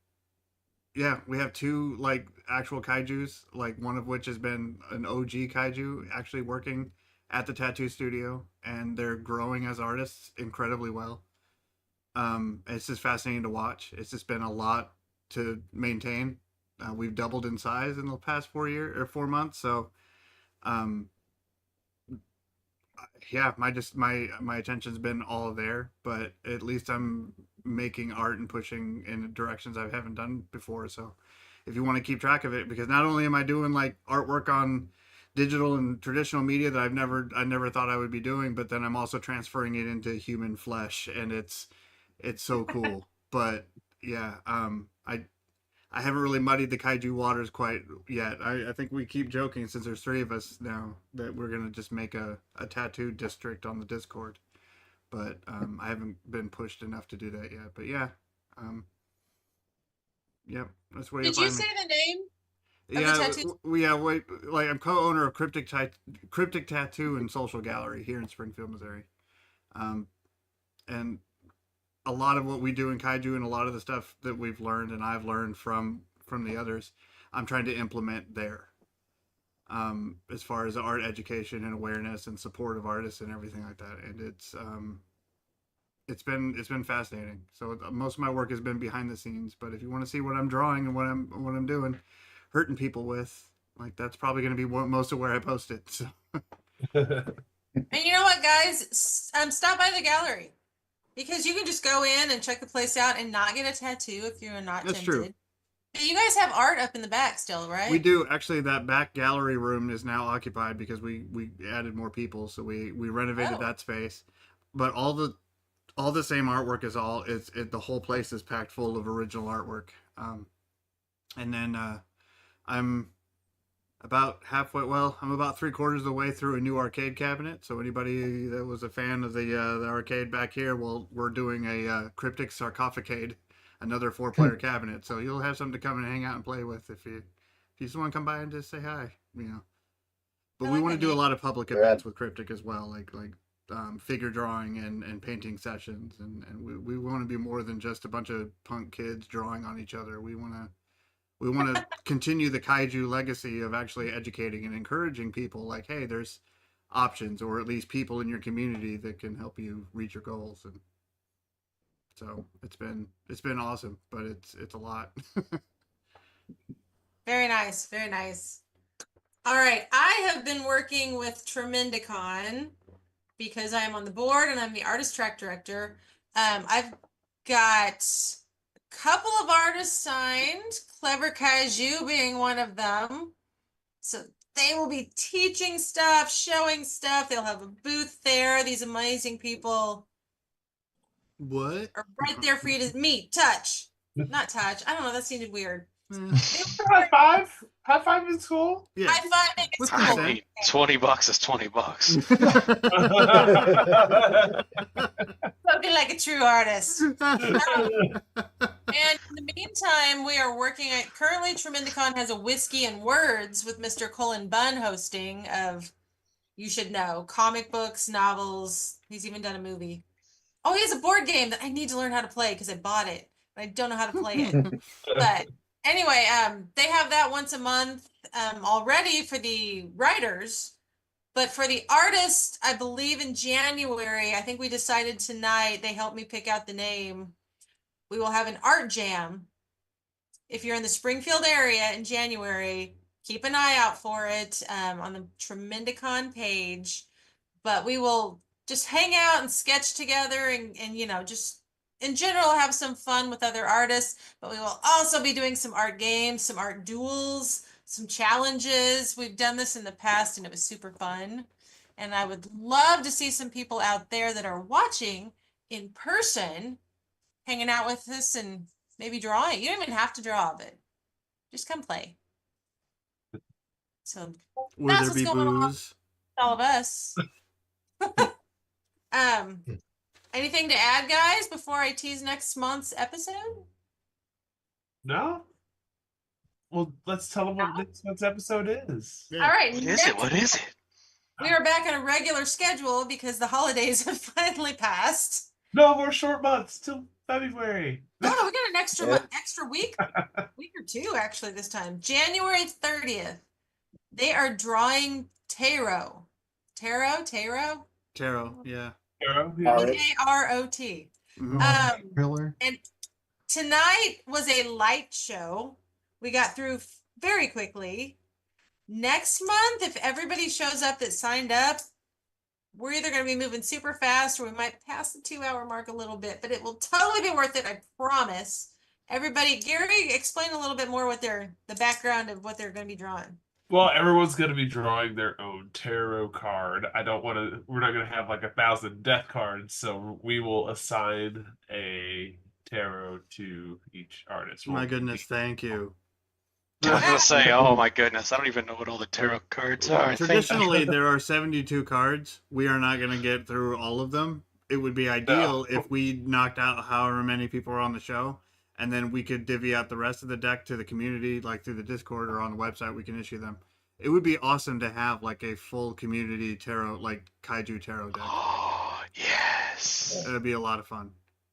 Speaker 2: like actual kaijus, like one of which has been an OG kaiju actually working at the tattoo studio, and they're growing as artists incredibly well. It's just fascinating to watch. It's just been a lot to maintain. We've doubled in size in the past 4 months. So, yeah, my attention's been all there, but at least I'm making art and pushing in directions I haven't done before. So if you want to keep track of it, because not only am I doing like artwork on digital and traditional media that I never thought I would be doing, but then I'm also transferring it into human flesh, and it's so cool. But yeah, I haven't really muddied the kaiju waters quite yet. I think we keep joking, since there's 3 of us now, that we're gonna just make a tattoo district on the Discord. But I haven't been pushed enough to do that yet. But yeah, yep, that's where
Speaker 1: Did
Speaker 2: you'll
Speaker 1: you
Speaker 2: find
Speaker 1: say
Speaker 2: me.
Speaker 1: the name?
Speaker 2: Yeah, wait, like I'm co-owner of Cryptic Tattoo and Social Gallery here in Springfield, Missouri. And a lot of what we do in kaiju and a lot of the stuff that we've learned and I've learned from the others, I'm trying to implement there. As far as art education and awareness and support of artists and everything like that. And it's been fascinating. So most of my work has been behind the scenes, but if you want to see what I'm drawing and what I'm doing, hurting people with, like, that's probably going to be most of where I post it. So.
Speaker 1: And you know what, guys? Stop by the gallery. Because you can just go in and check the place out and not get a tattoo if you're not
Speaker 2: That's
Speaker 1: tempted.
Speaker 2: true.
Speaker 1: But you guys have art up in the back still, right?
Speaker 2: We do. Actually, that back gallery room is now occupied because we added more people, so we renovated that space. But all the same artwork the whole place is packed full of original artwork. And then I'm about halfway. Well, I'm about 3/4 of the way through a new arcade cabinet. So anybody that was a fan of the arcade back here, well, we're doing a Cryptic Sarcophagade, another 4-player cabinet. So you'll have something to come and hang out and play with if you just want to come by and just say hi. But we want to do a lot of public events with Cryptic as well, like figure drawing and painting sessions, and we want to be more than just a bunch of punk kids drawing on each other. We want to continue the kaiju legacy of actually educating and encouraging people, like, hey, there's options, or at least people in your community that can help you reach your goals. And so it's been awesome, but it's a lot.
Speaker 1: Very nice, very nice. All right, I have been working with Tremendicon because I am on the board and I'm the artist track director. I've got a couple of artists signed, Clever Kaiju being one of them. So they will be teaching stuff, showing stuff. They'll have a booth there. These amazing people
Speaker 2: What?
Speaker 1: are right there for you to meet, touch. Not touch. I don't know. That seemed weird.
Speaker 3: High five. High five is cool.
Speaker 2: Yeah.
Speaker 1: High five. It's
Speaker 2: What's
Speaker 1: cool.
Speaker 4: I mean, $20 is $20.
Speaker 1: Looking like a true artist. And in the meantime, we are working at currently Tremendicon has a Whiskey and Words with Mr. Colin Bunn hosting of, you should know, comic books, novels. He's even done a movie. Oh, he has a board game that I need to learn how to play because I bought it. But I don't know how to play it. But anyway, they have that once a month already for the writers. But for the artists, I believe in January, I think we decided tonight, they helped me pick out the name. We will have an art jam. If you're in the Springfield area in January, keep an eye out for it on the Tremendicon page. But we will just hang out and sketch together and just in general have some fun with other artists. But we will also be doing some art games, some art duels, some challenges. We've done this in the past and it was super fun. And I would love to see some people out there that are watching in person, hanging out with us and maybe drawing. You don't even have to draw, but just come play. So
Speaker 2: Will
Speaker 1: that's
Speaker 2: there
Speaker 1: what's
Speaker 2: be
Speaker 1: going on with
Speaker 2: booze?
Speaker 1: all of us. Anything to add, guys, before I tease next month's episode?
Speaker 3: No. Well, let's tell them what next month's episode is.
Speaker 2: Yeah.
Speaker 1: All right.
Speaker 4: What is it? What is it?
Speaker 1: We are back on a regular schedule because the holidays have finally passed.
Speaker 3: No more short months till February.
Speaker 1: Oh, no, we got an extra week or two actually this time. January 30th. They are drawing tarot. Tarot,
Speaker 2: yeah.
Speaker 3: Arrow, yeah.
Speaker 1: Tarot.
Speaker 7: Pillar.
Speaker 1: And tonight was a light show. We got through very quickly. Next month, if everybody shows up that signed up, we're either going to be moving super fast or we might pass the 2-hour mark a little bit, but it will totally be worth it. I promise. Everybody, Gary, explain a little bit more what the background of what they're going to be drawing.
Speaker 3: Well, everyone's going to be drawing their own tarot card. We're not going to have like 1,000 death cards, so we will assign a tarot to each artist.
Speaker 2: My goodness, thank you.
Speaker 4: I was gonna say, oh my goodness, I don't even know what all the tarot cards are.
Speaker 2: Traditionally, there are 72 cards. We are not going to get through all of them. It would be ideal if we knocked out however many people are on the show, and then we could divvy out the rest of the deck to the community, like through the Discord or on the website. We can issue them. It would be awesome to have like a full community tarot, like kaiju tarot deck.
Speaker 4: Oh yes,
Speaker 2: It would be a lot of fun.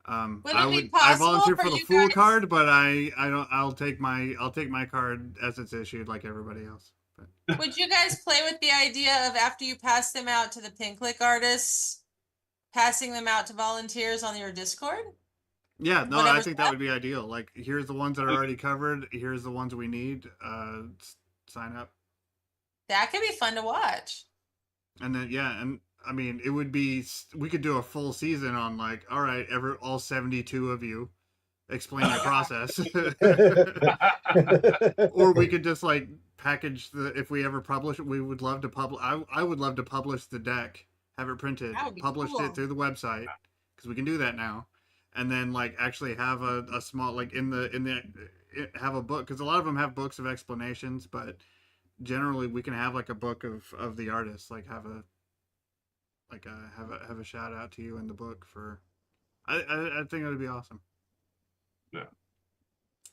Speaker 1: Would
Speaker 2: I
Speaker 1: it be
Speaker 2: would. I
Speaker 1: possible
Speaker 2: volunteer
Speaker 1: for
Speaker 2: for the
Speaker 1: you
Speaker 2: full
Speaker 1: guys-
Speaker 2: card, but I don't. I'll take my card as it's issued, like everybody else. But
Speaker 1: Would you guys play with the idea of after you pass them out to the Pin Click artists, passing them out to volunteers on your Discord?
Speaker 2: yeah, no, I
Speaker 1: Whatever's
Speaker 2: think that would be ideal. Like, here's the ones that are already covered. Here's the ones we need. Sign up,
Speaker 1: That could be fun to watch.
Speaker 2: and then yeah, and I mean, it would be. We could do a full season on like, all right, all 72 of you, explain your process, or we could just like package if we ever publish it. We would love to publish. I would love to publish the deck, have it printed,
Speaker 1: That would be
Speaker 2: publish
Speaker 1: cool.
Speaker 2: it through the website because we can do that now, and then like actually have a small like in have a book, because a lot of them have books of explanations, but generally we can have like a book of the artist, like have a shout out to you in the book for. I think it would be awesome.
Speaker 3: Yeah.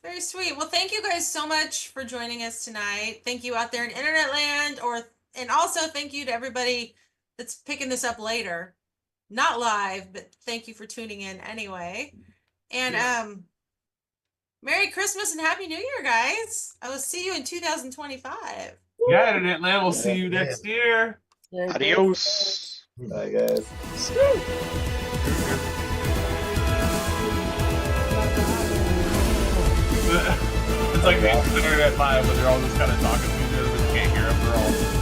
Speaker 1: Very sweet. Well, thank you guys so much for joining us tonight. Thank you out there in internet land, and also thank you to everybody that's picking this up later. Not live, but thank you for tuning in anyway. And Merry Christmas and Happy New Year, guys. I will see you in 2025.
Speaker 3: Yeah, internet land. We'll see you next year.
Speaker 4: Adios.
Speaker 8: Bye, guys.
Speaker 3: It's like the internet live, but they're all just kind of talking to each other, but you can't hear them. They're all